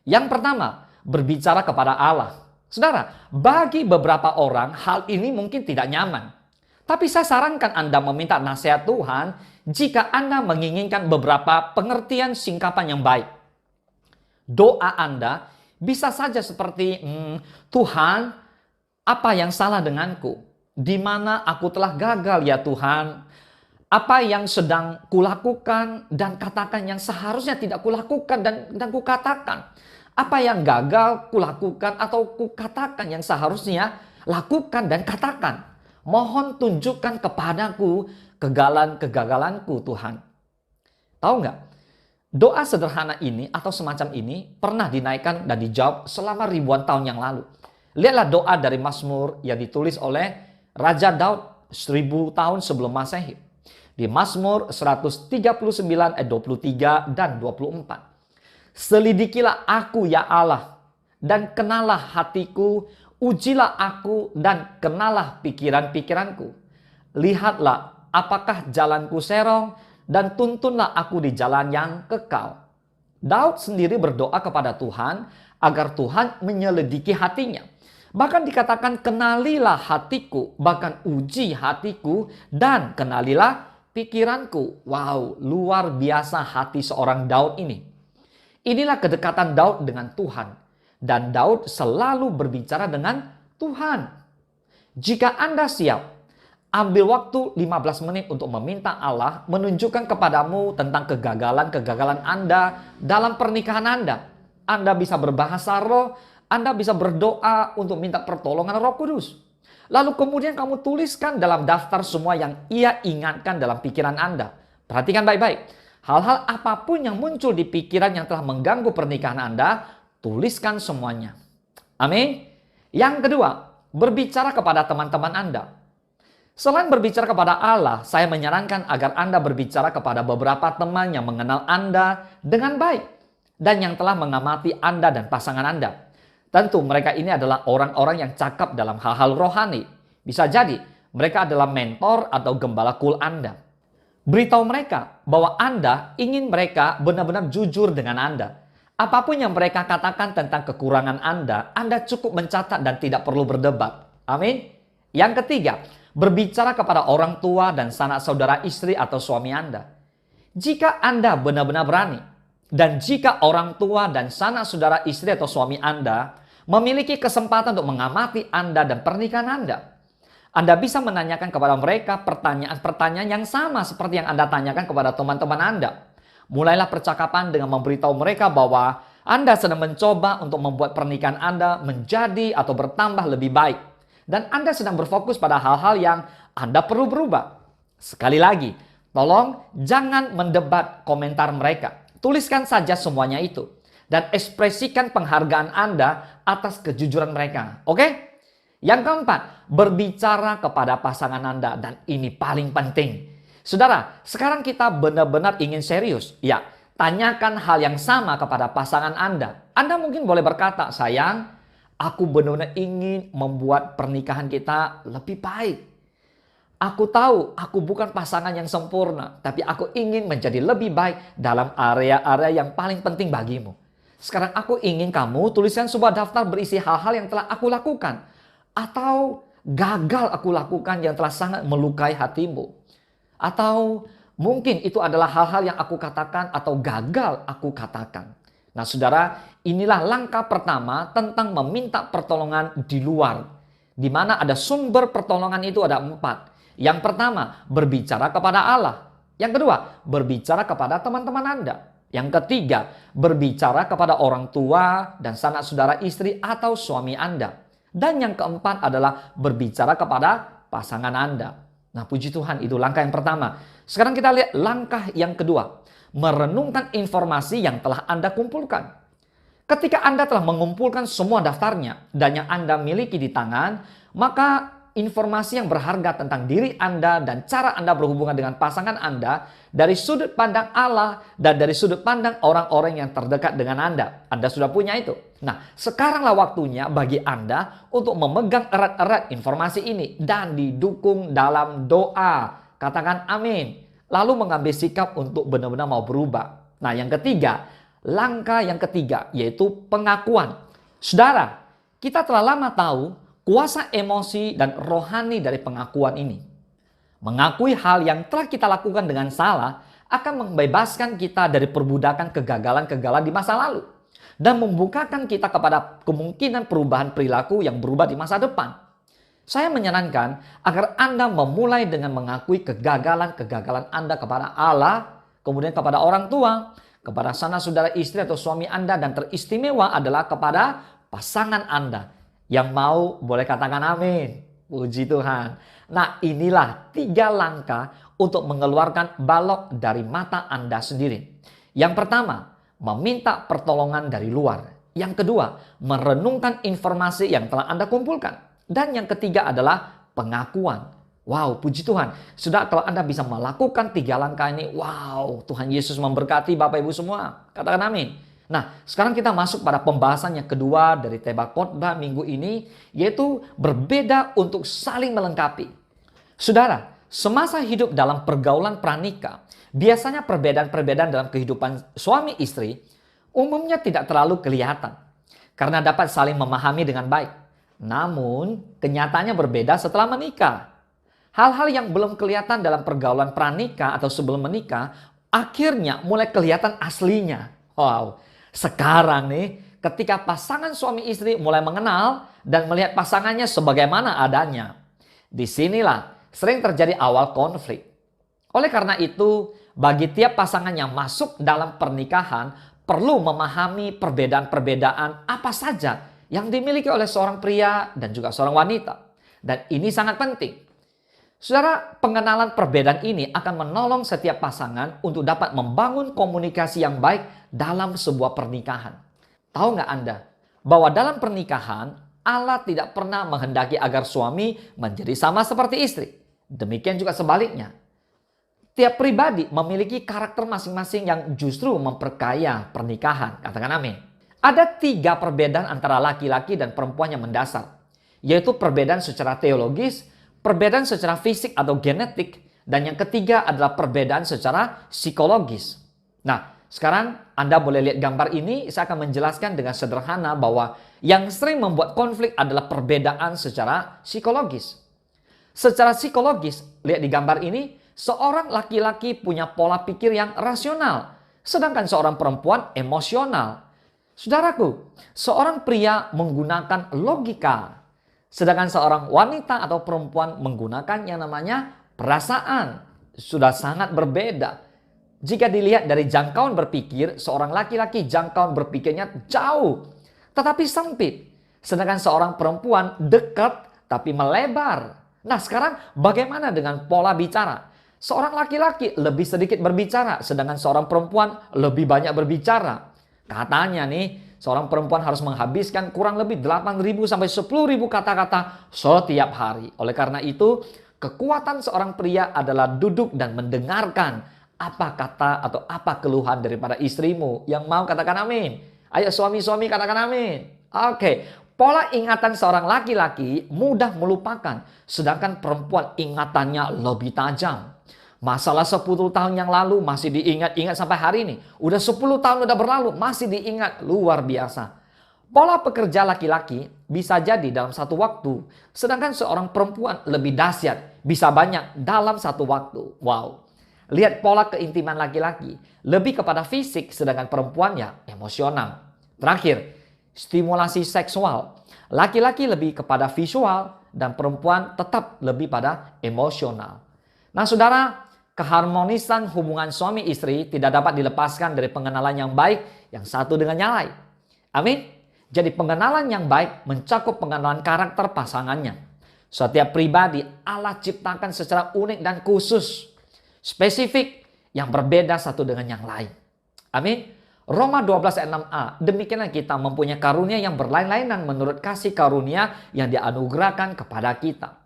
Yang pertama, berbicara kepada Allah. Saudara, bagi beberapa orang hal ini mungkin tidak nyaman. Tapi saya sarankan Anda meminta nasihat Tuhan jika Anda menginginkan beberapa pengertian singkapan yang baik. Doa Anda bisa saja seperti, Tuhan, apa yang salah denganku? Di mana aku telah gagal ya Tuhan? Apa yang sedang kulakukan dan katakan yang seharusnya tidak kulakukan dan kukatakan? Apa yang gagal kulakukan atau kukatakan yang seharusnya lakukan dan katakan? Mohon tunjukkan kepadaku kegagalan-kegagalanku Tuhan. Tahu nggak? Doa sederhana ini atau semacam ini pernah dinaikkan dan dijawab selama ribuan tahun yang lalu. Lihatlah doa dari Mazmur yang ditulis oleh Raja Daud 1000 tahun sebelum Masehi. Di Mazmur 139 ayat 23 dan 24. Selidikilah aku ya Allah dan kenalah hatiku, ujilah aku dan kenalah pikiran-pikiranku. Lihatlah apakah jalanku serong dan tuntunlah aku di jalan yang kekal. Daud sendiri berdoa kepada Tuhan agar Tuhan menyelidiki hatinya. Bahkan dikatakan kenalilah hatiku, bahkan uji hatiku dan kenalilah pikiranku. Wow, luar biasa hati seorang Daud ini. Inilah kedekatan Daud dengan Tuhan. Dan Daud selalu berbicara dengan Tuhan. Jika Anda siap, ambil waktu 15 menit untuk meminta Allah menunjukkan kepadamu tentang kegagalan-kegagalan Anda dalam pernikahan Anda. Anda bisa berbahasa roh, Anda bisa berdoa untuk minta pertolongan Roh Kudus. Lalu kemudian kamu tuliskan dalam daftar semua yang ia ingatkan dalam pikiran Anda. Perhatikan baik-baik. Hal-hal apapun yang muncul di pikiran yang telah mengganggu pernikahan Anda, tuliskan semuanya. Amin. Yang kedua, berbicara kepada teman-teman Anda. Selain berbicara kepada Allah, saya menyarankan agar Anda berbicara kepada beberapa teman yang mengenal Anda dengan baik dan yang telah mengamati Anda dan pasangan Anda. Tentu mereka ini adalah orang-orang yang cakap dalam hal-hal rohani. Bisa jadi mereka adalah mentor atau gembala kul Anda. Beritahu mereka bahwa Anda ingin mereka benar-benar jujur dengan Anda. Apapun yang mereka katakan tentang kekurangan Anda cukup mencatat dan tidak perlu berdebat. Amin. Yang ketiga, berbicara kepada orang tua dan sanak saudara istri atau suami Anda. Jika Anda benar-benar berani, dan jika orang tua dan sanak saudara istri atau suami Anda memiliki kesempatan untuk mengamati Anda dan pernikahan Anda bisa menanyakan kepada mereka pertanyaan-pertanyaan yang sama seperti yang Anda tanyakan kepada teman-teman Anda. Mulailah percakapan dengan memberitahu mereka bahwa Anda sedang mencoba untuk membuat pernikahan Anda menjadi atau bertambah lebih baik. Dan Anda sedang berfokus pada hal-hal yang Anda perlu berubah. Sekali lagi, tolong jangan mendebat komentar mereka. Tuliskan saja semuanya itu. Dan ekspresikan penghargaan Anda atas kejujuran mereka. Oke? Yang keempat, berbicara kepada pasangan Anda. Dan ini paling penting. Saudara, sekarang kita benar-benar ingin serius. Ya, tanyakan hal yang sama kepada pasangan Anda. Anda mungkin boleh berkata, sayang, aku benar-benar ingin membuat pernikahan kita lebih baik. Aku tahu aku bukan pasangan yang sempurna, tapi aku ingin menjadi lebih baik dalam area-area yang paling penting bagimu. Sekarang aku ingin kamu tuliskan sebuah daftar berisi hal-hal yang telah aku lakukan atau gagal aku lakukan yang telah sangat melukai hatimu. Atau mungkin itu adalah hal-hal yang aku katakan atau gagal aku katakan. Nah saudara, inilah langkah pertama tentang meminta pertolongan di luar. Di mana ada sumber pertolongan itu ada 4. Yang pertama, berbicara kepada Allah. Yang kedua, berbicara kepada teman-teman Anda. Yang ketiga, berbicara kepada orang tua dan sanak saudara istri atau suami Anda. Dan yang keempat adalah berbicara kepada pasangan Anda. Nah puji Tuhan, itu langkah yang pertama. Sekarang kita lihat langkah yang kedua. Merenungkan informasi yang telah Anda kumpulkan. Ketika Anda telah mengumpulkan semua daftarnya dan yang Anda miliki di tangan, maka informasi yang berharga tentang diri Anda dan cara Anda berhubungan dengan pasangan Anda dari sudut pandang Allah dan dari sudut pandang orang-orang yang terdekat dengan Anda. Anda sudah punya itu. Nah, sekaranglah waktunya bagi Anda untuk memegang erat-erat informasi ini dan didukung dalam doa. Katakan amin. Lalu mengambil sikap untuk benar-benar mau berubah. Nah, yang ketiga, langkah yang ketiga yaitu pengakuan. Saudara, kita telah lama tahu kuasa emosi dan rohani dari pengakuan ini. Mengakui hal yang telah kita lakukan dengan salah akan membebaskan kita dari perbudakan kegagalan-kegagalan di masa lalu. Dan membukakan kita kepada kemungkinan perubahan perilaku yang berubah di masa depan. Saya menyarankan agar Anda memulai dengan mengakui kegagalan-kegagalan Anda kepada Allah, kemudian kepada orang tua, kepada sanak saudara istri atau suami Anda, dan teristimewa adalah kepada pasangan Anda. Yang mau boleh katakan amin. Puji Tuhan. Nah, inilah 3 langkah untuk mengeluarkan balok dari mata Anda sendiri. Yang pertama, meminta pertolongan dari luar. Yang kedua, merenungkan informasi yang telah Anda kumpulkan. Dan yang ketiga adalah pengakuan. Wow, puji Tuhan. Sudah, kalau Anda bisa melakukan 3 langkah ini, wow, Tuhan Yesus memberkati Bapak Ibu semua. Katakan amin. Nah, sekarang kita masuk pada pembahasan yang kedua dari tema khotbah minggu ini, yaitu berbeda untuk saling melengkapi. Saudara, semasa hidup dalam pergaulan pranikah, biasanya perbedaan-perbedaan dalam kehidupan suami istri umumnya tidak terlalu kelihatan karena dapat saling memahami dengan baik. Namun, kenyataannya berbeda setelah menikah. Hal-hal yang belum kelihatan dalam pergaulan pranikah atau sebelum menikah akhirnya mulai kelihatan aslinya. Wow. Sekarang nih, ketika pasangan suami istri mulai mengenal dan melihat pasangannya sebagaimana adanya, disinilah sering terjadi awal konflik. Oleh karena itu, bagi tiap pasangan yang masuk dalam pernikahan perlu memahami perbedaan-perbedaan apa saja yang dimiliki oleh seorang pria dan juga seorang wanita. Dan ini sangat penting. Saudara, pengenalan perbedaan ini akan menolong setiap pasangan untuk dapat membangun komunikasi yang baik dalam sebuah pernikahan. Tahu nggak Anda bahwa dalam pernikahan Allah tidak pernah menghendaki agar suami menjadi sama seperti istri. Demikian juga sebaliknya. Tiap pribadi memiliki karakter masing-masing yang justru memperkaya pernikahan. Katakan amin. Ada 3 perbedaan antara laki-laki dan perempuan yang mendasar, yaitu perbedaan secara teologis, perbedaan secara fisik atau genetik, dan yang ketiga adalah perbedaan secara psikologis. Nah, sekarang Anda boleh lihat gambar ini. Saya akan menjelaskan dengan sederhana bahwa yang sering membuat konflik adalah perbedaan secara psikologis. Secara psikologis, lihat di gambar ini, seorang laki-laki punya pola pikir yang rasional, sedangkan seorang perempuan emosional. Saudaraku, seorang pria menggunakan logika, sedangkan seorang wanita atau perempuan menggunakan yang namanya perasaan. Sudah sangat berbeda. Jika dilihat dari jangkauan berpikir, seorang laki-laki jangkauan berpikirnya jauh, tetapi sempit. Sedangkan seorang perempuan dekat, tapi melebar. Nah, sekarang bagaimana dengan pola bicara? Seorang laki-laki lebih sedikit berbicara, sedangkan seorang perempuan lebih banyak berbicara. Katanya nih, seorang perempuan harus menghabiskan kurang lebih 8.000 sampai 10.000 kata-kata setiap hari. Oleh karena itu, kekuatan seorang pria adalah duduk dan mendengarkan apa kata atau apa keluhan daripada istrimu. Yang mau katakan amin. Ayo suami-suami katakan amin. Oke, pola ingatan seorang laki-laki mudah melupakan, sedangkan perempuan ingatannya lebih tajam. Masalah 10 tahun yang lalu masih diingat-ingat sampai hari ini. Udah 10 tahun udah berlalu masih diingat, luar biasa. Pola pekerja laki-laki bisa jadi dalam satu waktu, sedangkan seorang perempuan lebih dahsyat, bisa banyak dalam satu waktu. Wow. Lihat pola keintiman laki-laki, lebih kepada fisik, sedangkan perempuan ya emosional. Terakhir, stimulasi seksual. Laki-laki lebih kepada visual dan perempuan tetap lebih pada emosional. Nah, saudara, keharmonisan hubungan suami istri tidak dapat dilepaskan dari pengenalan yang baik yang satu dengan yang lain. Amin. Jadi pengenalan yang baik mencakup pengenalan karakter pasangannya. Setiap pribadi Allah ciptakan secara unik dan khusus, spesifik, yang berbeda satu dengan yang lain. Amin. Roma 12 ayat 6a, demikianlah kita mempunyai karunia yang berlain-lainan menurut kasih karunia yang dianugerahkan kepada kita.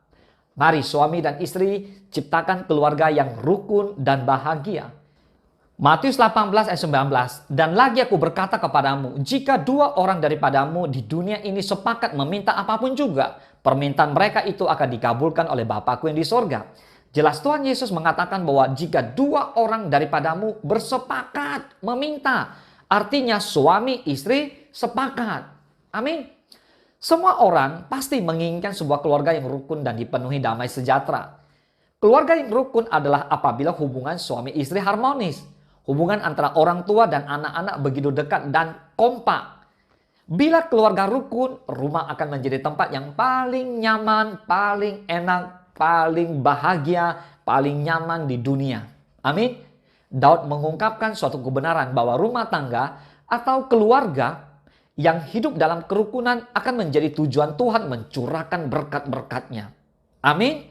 Mari suami dan istri ciptakan keluarga yang rukun dan bahagia. Matius 18 ayat 19, dan lagi aku berkata kepadamu, jika 2 orang daripadamu di dunia ini sepakat meminta apapun juga, permintaan mereka itu akan dikabulkan oleh Bapakku yang di sorga. Jelas Tuhan Yesus mengatakan bahwa jika 2 orang daripadamu bersepakat meminta, artinya suami istri sepakat. Amin. Semua orang pasti menginginkan sebuah keluarga yang rukun dan dipenuhi damai sejahtera. Keluarga yang rukun adalah apabila hubungan suami istri harmonis. Hubungan antara orang tua dan anak-anak begitu dekat dan kompak. Bila keluarga rukun, rumah akan menjadi tempat yang paling nyaman, paling enak, paling bahagia, paling nyaman di dunia. Amin. Daud mengungkapkan suatu kebenaran bahwa rumah tangga atau keluarga yang hidup dalam kerukunan akan menjadi tujuan Tuhan mencurahkan berkat-berkat-Nya. Amin.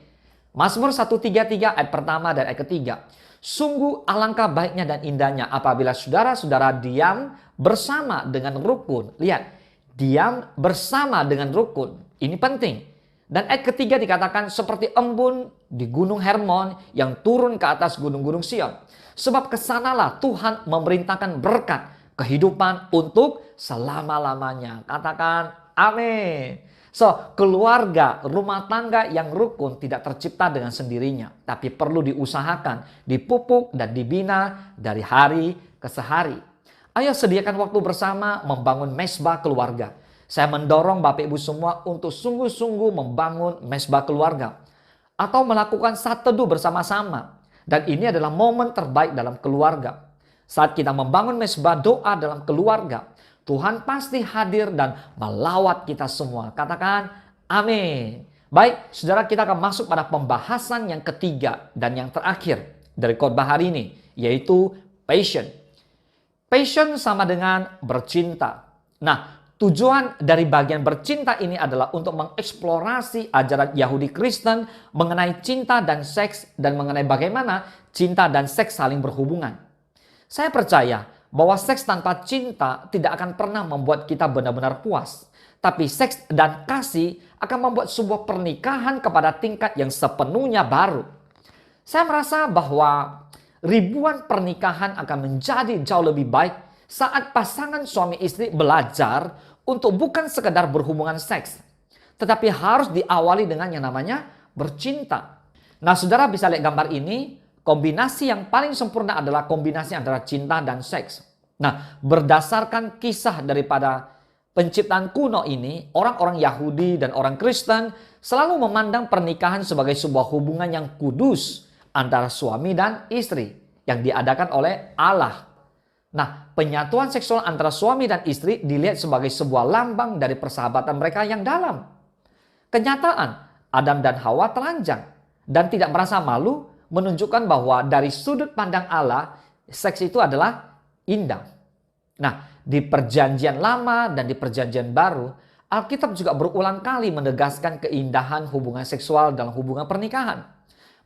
Mazmur 133 ayat pertama dan ayat ketiga. Sungguh alangkah baiknya dan indahnya apabila saudara-saudara diam bersama dengan rukun. Lihat, diam bersama dengan rukun. Ini penting. Dan ayat ketiga dikatakan seperti embun di gunung Hermon yang turun ke atas gunung-gunung Sion. Sebab kesanalah Tuhan memerintahkan berkat kehidupan untuk selama-lamanya. Katakan amin. So, keluarga, rumah tangga yang rukun tidak tercipta dengan sendirinya. Tapi perlu diusahakan, dipupuk dan dibina dari hari ke hari. Ayo sediakan waktu bersama membangun mesbah keluarga. Saya mendorong Bapak Ibu semua untuk sungguh-sungguh membangun mesbah keluarga. Atau melakukan saat teduh bersama-sama. Dan ini adalah momen terbaik dalam keluarga. Saat kita membangun mesbah doa dalam keluarga, Tuhan pasti hadir dan melawat kita semua. Katakan amin. Baik, saudara, kita akan masuk pada pembahasan yang ketiga dan yang terakhir dari khotbah hari ini, yaitu passion. Passion sama dengan bercinta. Nah, tujuan dari bagian bercinta ini adalah untuk mengeksplorasi ajaran Yahudi Kristen mengenai cinta dan seks dan mengenai bagaimana cinta dan seks saling berhubungan. Saya percaya bahwa seks tanpa cinta tidak akan pernah membuat kita benar-benar puas. Tapi seks dan kasih akan membuat sebuah pernikahan kepada tingkat yang sepenuhnya baru. Saya merasa bahwa ribuan pernikahan akan menjadi jauh lebih baik saat pasangan suami istri belajar untuk bukan sekedar berhubungan seks, tetapi harus diawali dengan yang namanya bercinta. Nah, saudara bisa lihat gambar ini. Kombinasi yang paling sempurna adalah kombinasi antara cinta dan seks. Nah, berdasarkan kisah daripada penciptaan kuno ini, orang-orang Yahudi dan orang Kristen selalu memandang pernikahan sebagai sebuah hubungan yang kudus antara suami dan istri yang diadakan oleh Allah. Nah, penyatuan seksual antara suami dan istri dilihat sebagai sebuah lambang dari persahabatan mereka yang dalam. Kenyataan, Adam dan Hawa telanjang dan tidak merasa malu, menunjukkan bahwa dari sudut pandang Allah, seks itu adalah indah. Nah, di perjanjian lama dan di perjanjian baru, Alkitab juga berulang kali menegaskan keindahan hubungan seksual dalam hubungan pernikahan.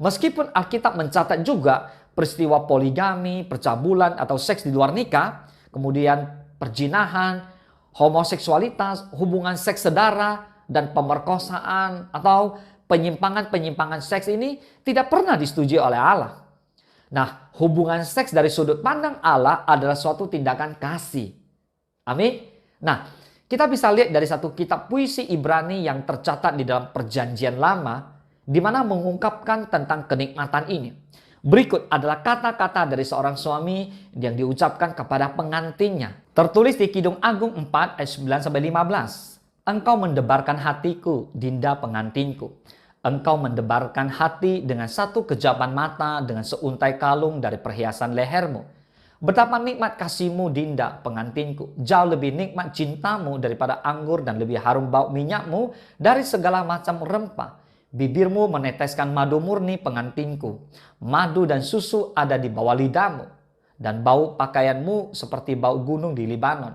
Meskipun Alkitab mencatat juga peristiwa poligami, percabulan atau seks di luar nikah, kemudian perzinahan, homoseksualitas, hubungan seks sedara, dan pemerkosaan atau penyimpangan-penyimpangan seks ini tidak pernah disetujui oleh Allah. Nah, hubungan seks dari sudut pandang Allah adalah suatu tindakan kasih. Amin. Nah, kita bisa lihat dari satu kitab puisi Ibrani yang tercatat di dalam perjanjian lama, di mana mengungkapkan tentang kenikmatan ini. Berikut adalah kata-kata dari seorang suami yang diucapkan kepada pengantinnya. Tertulis di Kidung Agung 4 ayat 9-15. Engkau mendebarkan hatiku, Dinda pengantinku. Engkau mendebarkan hati dengan satu kejapan mata, dengan seuntai kalung dari perhiasan lehermu. Betapa nikmat kasihmu, Dinda pengantinku. Jauh lebih nikmat cintamu daripada anggur dan lebih harum bau minyakmu dari segala macam rempah. Bibirmu meneteskan madu murni, pengantinku. Madu dan susu ada di bawah lidahmu. Dan bau pakaianmu seperti bau gunung di Libanon.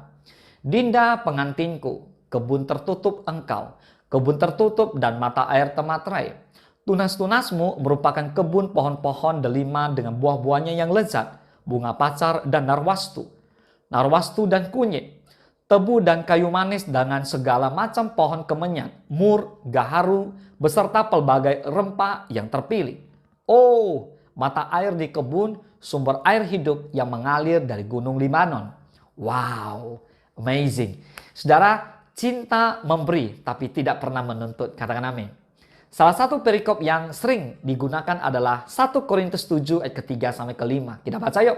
Dinda pengantinku, kebun tertutup engkau, kebun tertutup dan mata air tematrai. Tunas-tunasmu merupakan kebun pohon-pohon delima dengan buah-buahnya yang lezat, bunga pacar dan narwastu. Narwastu dan kunyit. tebu dan kayu manis dengan segala macam pohon kemenyan, mur, gaharu, beserta pelbagai rempah yang terpilih. Oh, mata air di kebun, sumber air hidup yang mengalir dari gunung Libanon. Wow, amazing. Saudara, cinta memberi tapi tidak pernah menuntut. Katakan amin. Salah satu perikop yang sering digunakan adalah 1 Korintus 7 ayat ke-3 sampai ke-5. Kita baca yuk.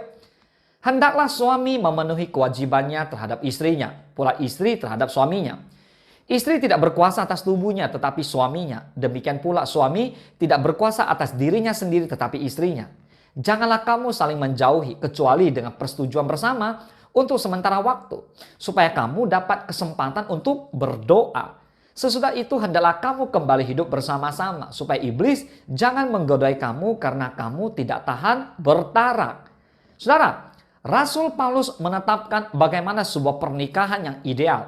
Hendaklah suami memenuhi kewajibannya terhadap istrinya, pula istri terhadap suaminya. Istri tidak berkuasa atas tubuhnya tetapi suaminya. Demikian pula suami tidak berkuasa atas dirinya sendiri tetapi istrinya. Janganlah kamu saling menjauhi kecuali dengan persetujuan bersama untuk sementara waktu, supaya kamu dapat kesempatan untuk berdoa. Sesudah itu hendaklah kamu kembali hidup bersama-sama, supaya iblis jangan menggodai kamu karena kamu tidak tahan bertarak. Saudara, Rasul Paulus menetapkan bagaimana sebuah pernikahan yang ideal.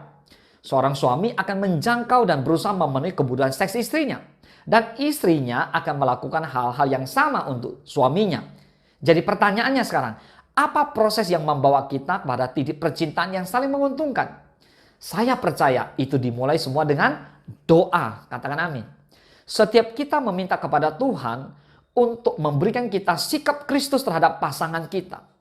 Seorang suami akan menjangkau dan berusaha memenuhi kebutuhan seks istrinya. Dan istrinya akan melakukan hal-hal yang sama untuk suaminya. Jadi pertanyaannya sekarang, apa proses yang membawa kita pada titik percintaan yang saling menguntungkan? Saya percaya itu dimulai semua dengan doa. Katakan amin. Setiap kita meminta kepada Tuhan untuk memberikan kita sikap Kristus terhadap pasangan kita.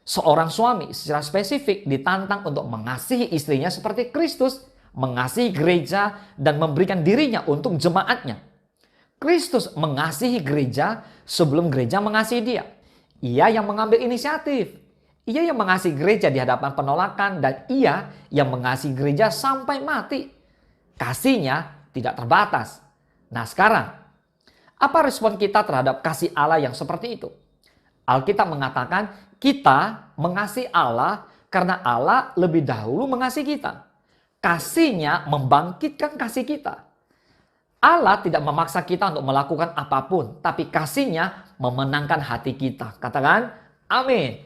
Seorang suami secara spesifik ditantang untuk mengasihi istrinya seperti Kristus mengasihi gereja dan memberikan dirinya untuk jemaatnya. Kristus mengasihi gereja sebelum gereja mengasihi dia. Ia yang mengambil inisiatif. Ia yang mengasihi gereja di hadapan penolakan dan ia yang mengasihi gereja sampai mati. Kasihnya tidak terbatas. Nah sekarang, apa respon kita terhadap kasih Allah yang seperti itu? Alkitab mengatakan kita mengasihi Allah karena Allah lebih dahulu mengasihi kita. Kasihnya membangkitkan kasih kita. Allah tidak memaksa kita untuk melakukan apapun, tapi kasihnya memenangkan hati kita. Katakan amin.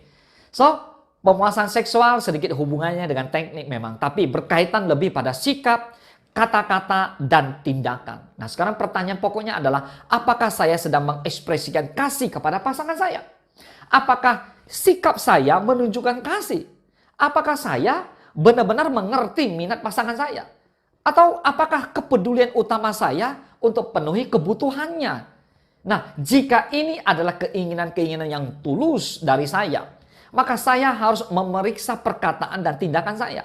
So, pemuasan seksual sedikit hubungannya dengan teknik memang, tapi berkaitan lebih pada sikap, kata-kata, dan tindakan. Nah sekarang pertanyaan pokoknya adalah, apakah saya sedang mengekspresikan kasih kepada pasangan saya? Apakah sikap saya menunjukkan kasih? Apakah saya benar-benar mengerti minat pasangan saya? Atau apakah kepedulian utama saya untuk penuhi kebutuhannya? Nah, jika ini adalah keinginan-keinginan yang tulus dari saya, maka saya harus memeriksa perkataan dan tindakan saya.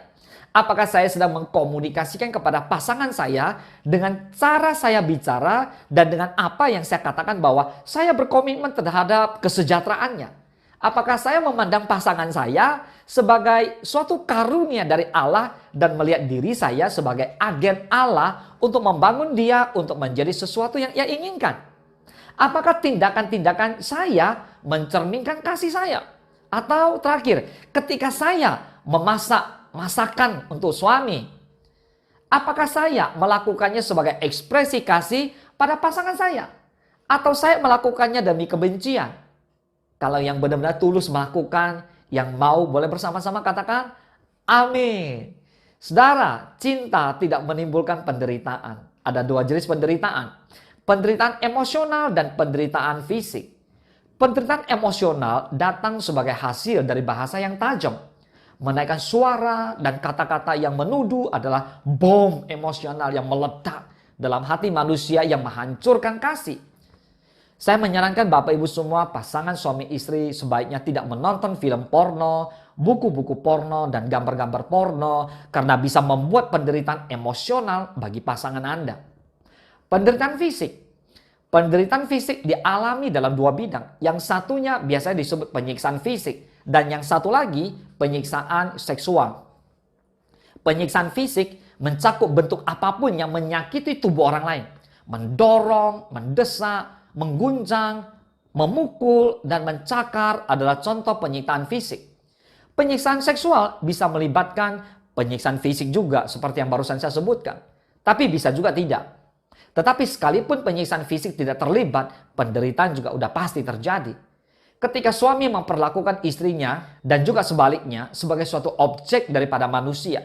Apakah saya sedang mengkomunikasikan kepada pasangan saya dengan cara saya bicara dan dengan apa yang saya katakan bahwa saya berkomitmen terhadap kesejahteraannya? Apakah saya memandang pasangan saya sebagai suatu karunia dari Allah dan melihat diri saya sebagai agen Allah untuk membangun dia untuk menjadi sesuatu yang ia inginkan? Apakah tindakan-tindakan saya mencerminkan kasih saya? Atau terakhir, ketika saya memasak masakan untuk suami, apakah saya melakukannya sebagai ekspresi kasih pada pasangan saya? Atau saya melakukannya demi kebencian? Kalau yang benar-benar tulus melakukan, yang mau boleh bersama-sama katakan amin. Saudara, cinta tidak menimbulkan penderitaan. Ada dua jenis penderitaan. Penderitaan emosional dan penderitaan fisik. Penderitaan emosional datang sebagai hasil dari bahasa yang tajam. Menaikkan suara dan kata-kata yang menuduh adalah bom emosional yang meledak dalam hati manusia yang menghancurkan kasih. Saya menyarankan Bapak Ibu semua pasangan suami istri sebaiknya tidak menonton film porno, buku-buku porno, dan gambar-gambar porno karena bisa membuat penderitaan emosional bagi pasangan Anda. Penderitaan fisik. Penderitaan fisik dialami dalam dua bidang. Yang satunya biasanya disebut penyiksaan fisik dan yang satu lagi penyiksaan seksual. Penyiksaan fisik mencakup bentuk apapun yang menyakiti tubuh orang lain. Mendorong, mendesak, mengguncang, memukul, dan mencakar adalah contoh penyiksaan fisik. Penyiksaan seksual bisa melibatkan penyiksaan fisik juga seperti yang barusan saya sebutkan. Tapi bisa juga tidak. Tetapi sekalipun penyiksaan fisik tidak terlibat, penderitaan juga udah pasti terjadi. Ketika suami memperlakukan istrinya dan juga sebaliknya sebagai suatu objek daripada manusia.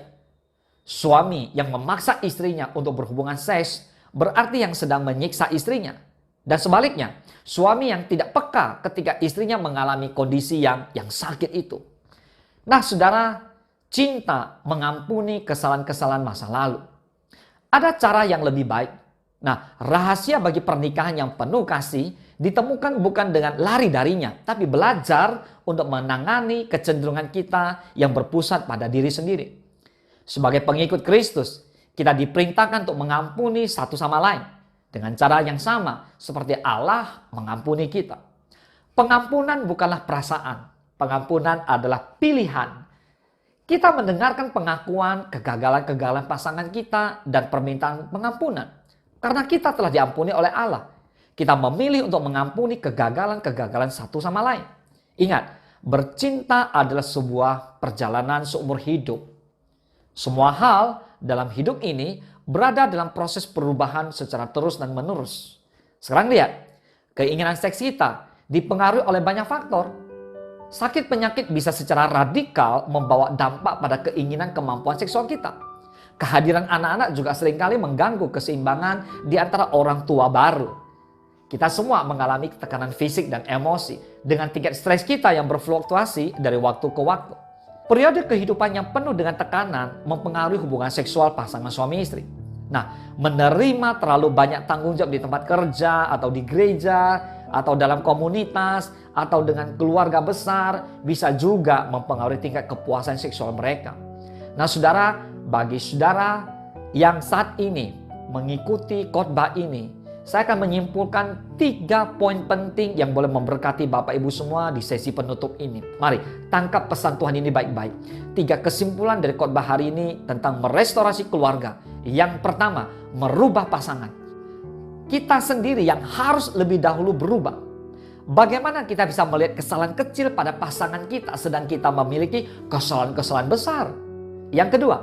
Suami yang memaksa istrinya untuk berhubungan seks berarti yang sedang menyiksa istrinya. Dan sebaliknya, suami yang tidak peka ketika istrinya mengalami kondisi yang sakit itu. Nah saudara, cinta mengampuni kesalahan-kesalahan masa lalu. Ada cara yang lebih baik. Nah, rahasia bagi pernikahan yang penuh kasih ditemukan bukan dengan lari darinya, tapi belajar untuk menangani kecenderungan kita yang berpusat pada diri sendiri. Sebagai pengikut Kristus, kita diperintahkan untuk mengampuni satu sama lain dengan cara yang sama seperti Allah mengampuni kita. Pengampunan bukanlah perasaan, pengampunan adalah pilihan. Kita mendengarkan pengakuan kegagalan-kegagalan pasangan kita dan permintaan pengampunan. Karena kita telah diampuni oleh Allah. Kita memilih untuk mengampuni kegagalan-kegagalan satu sama lain. Ingat, bercinta adalah sebuah perjalanan seumur hidup. Semua hal dalam hidup ini berada dalam proses perubahan secara terus dan menerus. Sekarang lihat, keinginan seks kita dipengaruhi oleh banyak faktor. Sakit penyakit bisa secara radikal membawa dampak pada keinginan kemampuan seksual kita. Kehadiran anak-anak juga seringkali mengganggu keseimbangan di antara orang tua baru. Kita semua mengalami tekanan fisik dan emosi dengan tingkat stres kita yang berfluktuasi dari waktu ke waktu. Periode kehidupan yang penuh dengan tekanan mempengaruhi hubungan seksual pasangan suami istri. Nah, menerima terlalu banyak tanggung jawab di tempat kerja atau di gereja atau dalam komunitas atau dengan keluarga besar bisa juga mempengaruhi tingkat kepuasan seksual mereka. Nah, saudara, bagi saudara yang saat ini mengikuti khotbah ini, saya akan menyimpulkan 3 poin penting yang boleh memberkati Bapak Ibu semua di sesi penutup ini. Mari tangkap pesan Tuhan ini baik-baik. 3 kesimpulan dari khotbah hari ini tentang merestorasi keluarga. Yang pertama, merubah pasangan. Kita sendiri yang harus lebih dahulu berubah. Bagaimana kita bisa melihat kesalahan kecil pada pasangan kita sedang kita memiliki kesalahan-kesalahan besar? Yang kedua,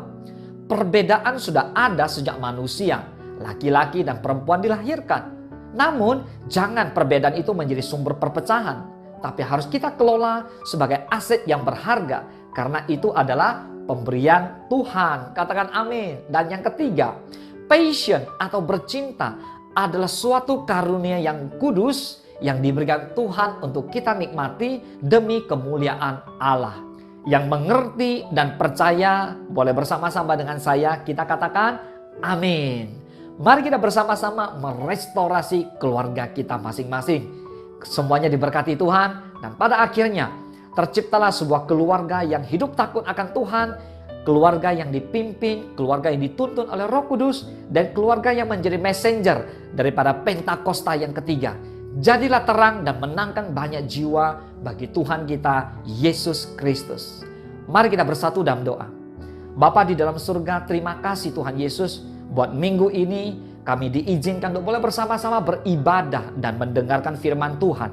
perbedaan sudah ada sejak manusia, laki-laki dan perempuan dilahirkan. Namun, jangan perbedaan itu menjadi sumber perpecahan, tapi harus kita kelola sebagai aset yang berharga karena itu adalah pemberian Tuhan. Katakan amin. Dan yang ketiga, passion atau bercinta adalah suatu karunia yang kudus yang diberikan Tuhan untuk kita nikmati demi kemuliaan Allah. Yang mengerti dan percaya boleh bersama-sama dengan saya kita katakan amin. Mari kita bersama-sama merestorasi keluarga kita masing-masing. Semuanya diberkati Tuhan dan pada akhirnya terciptalah sebuah keluarga yang hidup takut akan Tuhan, keluarga yang dipimpin, keluarga yang dituntun oleh Roh Kudus, dan keluarga yang menjadi messenger daripada Pentakosta yang ketiga. Jadilah terang dan menangkan banyak jiwa bagi Tuhan kita, Yesus Kristus. Mari kita bersatu dalam doa. Bapa di dalam surga, terima kasih Tuhan Yesus. Buat minggu ini kami diizinkan untuk boleh bersama-sama beribadah dan mendengarkan firman Tuhan.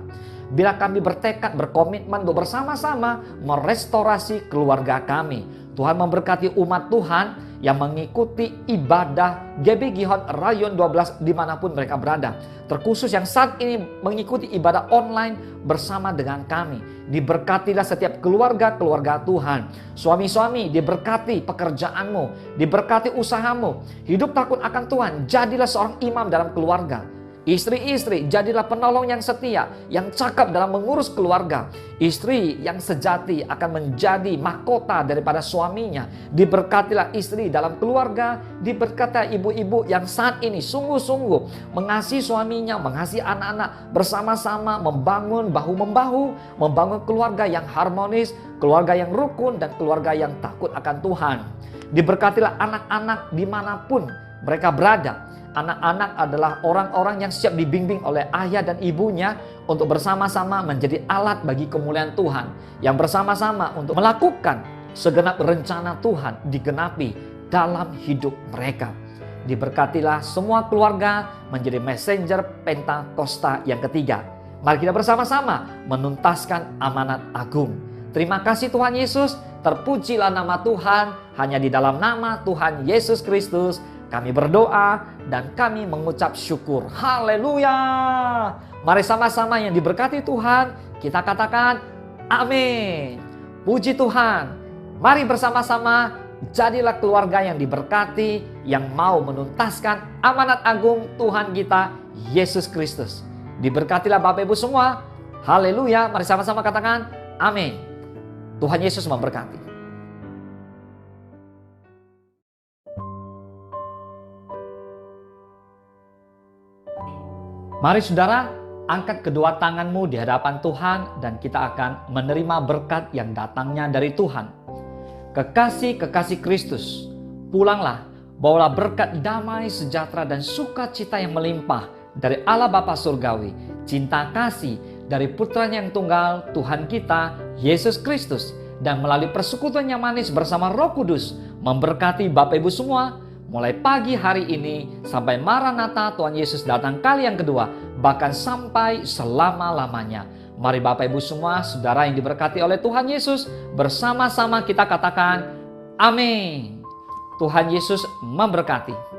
Bila kami bertekad, berkomitmen untuk bersama-sama merestorasi keluarga kami. Tuhan memberkati umat Tuhan yang mengikuti ibadah GB Gihon Rayon 12 dimanapun mereka berada. Terkhusus yang saat ini mengikuti ibadah online bersama dengan kami. Diberkatilah setiap keluarga-keluarga Tuhan. Suami-suami diberkati pekerjaanmu, diberkati usahamu. Hidup takut akan Tuhan, jadilah seorang imam dalam keluarga. Istri-istri, jadilah penolong yang setia, yang cakap dalam mengurus keluarga. Istri yang sejati akan menjadi mahkota daripada suaminya. Diberkatilah istri dalam keluarga, diberkati ibu-ibu yang saat ini sungguh-sungguh mengasihi suaminya, mengasihi anak-anak, bersama-sama membangun bahu-membahu, membangun keluarga yang harmonis, keluarga yang rukun, dan keluarga yang takut akan Tuhan. Diberkatilah anak-anak dimanapun mereka berada. Anak-anak adalah orang-orang yang siap dibimbing oleh ayah dan ibunya untuk bersama-sama menjadi alat bagi kemuliaan Tuhan. Yang bersama-sama untuk melakukan segenap rencana Tuhan digenapi dalam hidup mereka. Diberkatilah semua keluarga menjadi messenger Pentakosta yang ketiga. Mari kita bersama-sama menuntaskan amanat agung. Terima kasih Tuhan Yesus, terpujilah nama Tuhan, hanya di dalam nama Tuhan Yesus Kristus kami berdoa dan kami mengucap syukur. Haleluya. Mari sama-sama yang diberkati Tuhan, kita katakan amin. Puji Tuhan. Mari bersama-sama jadilah keluarga yang diberkati, yang mau menuntaskan amanat agung Tuhan kita, Yesus Kristus. Diberkatilah Bapak Ibu semua. Haleluya. Mari sama-sama katakan amin. Tuhan Yesus memberkati. Mari saudara, angkat kedua tanganmu di hadapan Tuhan dan kita akan menerima berkat yang datangnya dari Tuhan. Kekasih-kekasih Kristus, pulanglah, bawalah berkat damai, sejahtera dan sukacita yang melimpah dari Allah Bapa Surgawi, cinta kasih dari Putranya yang tunggal, Tuhan kita, Yesus Kristus, dan melalui persekutuan yang manis bersama Roh Kudus, memberkati Bapak Ibu semua, mulai pagi hari ini sampai Maranatha Tuhan Yesus datang kali yang kedua, bahkan sampai selama-lamanya. Mari Bapak Ibu semua, saudara yang diberkati oleh Tuhan Yesus, bersama-sama kita katakan, amin. Tuhan Yesus memberkati.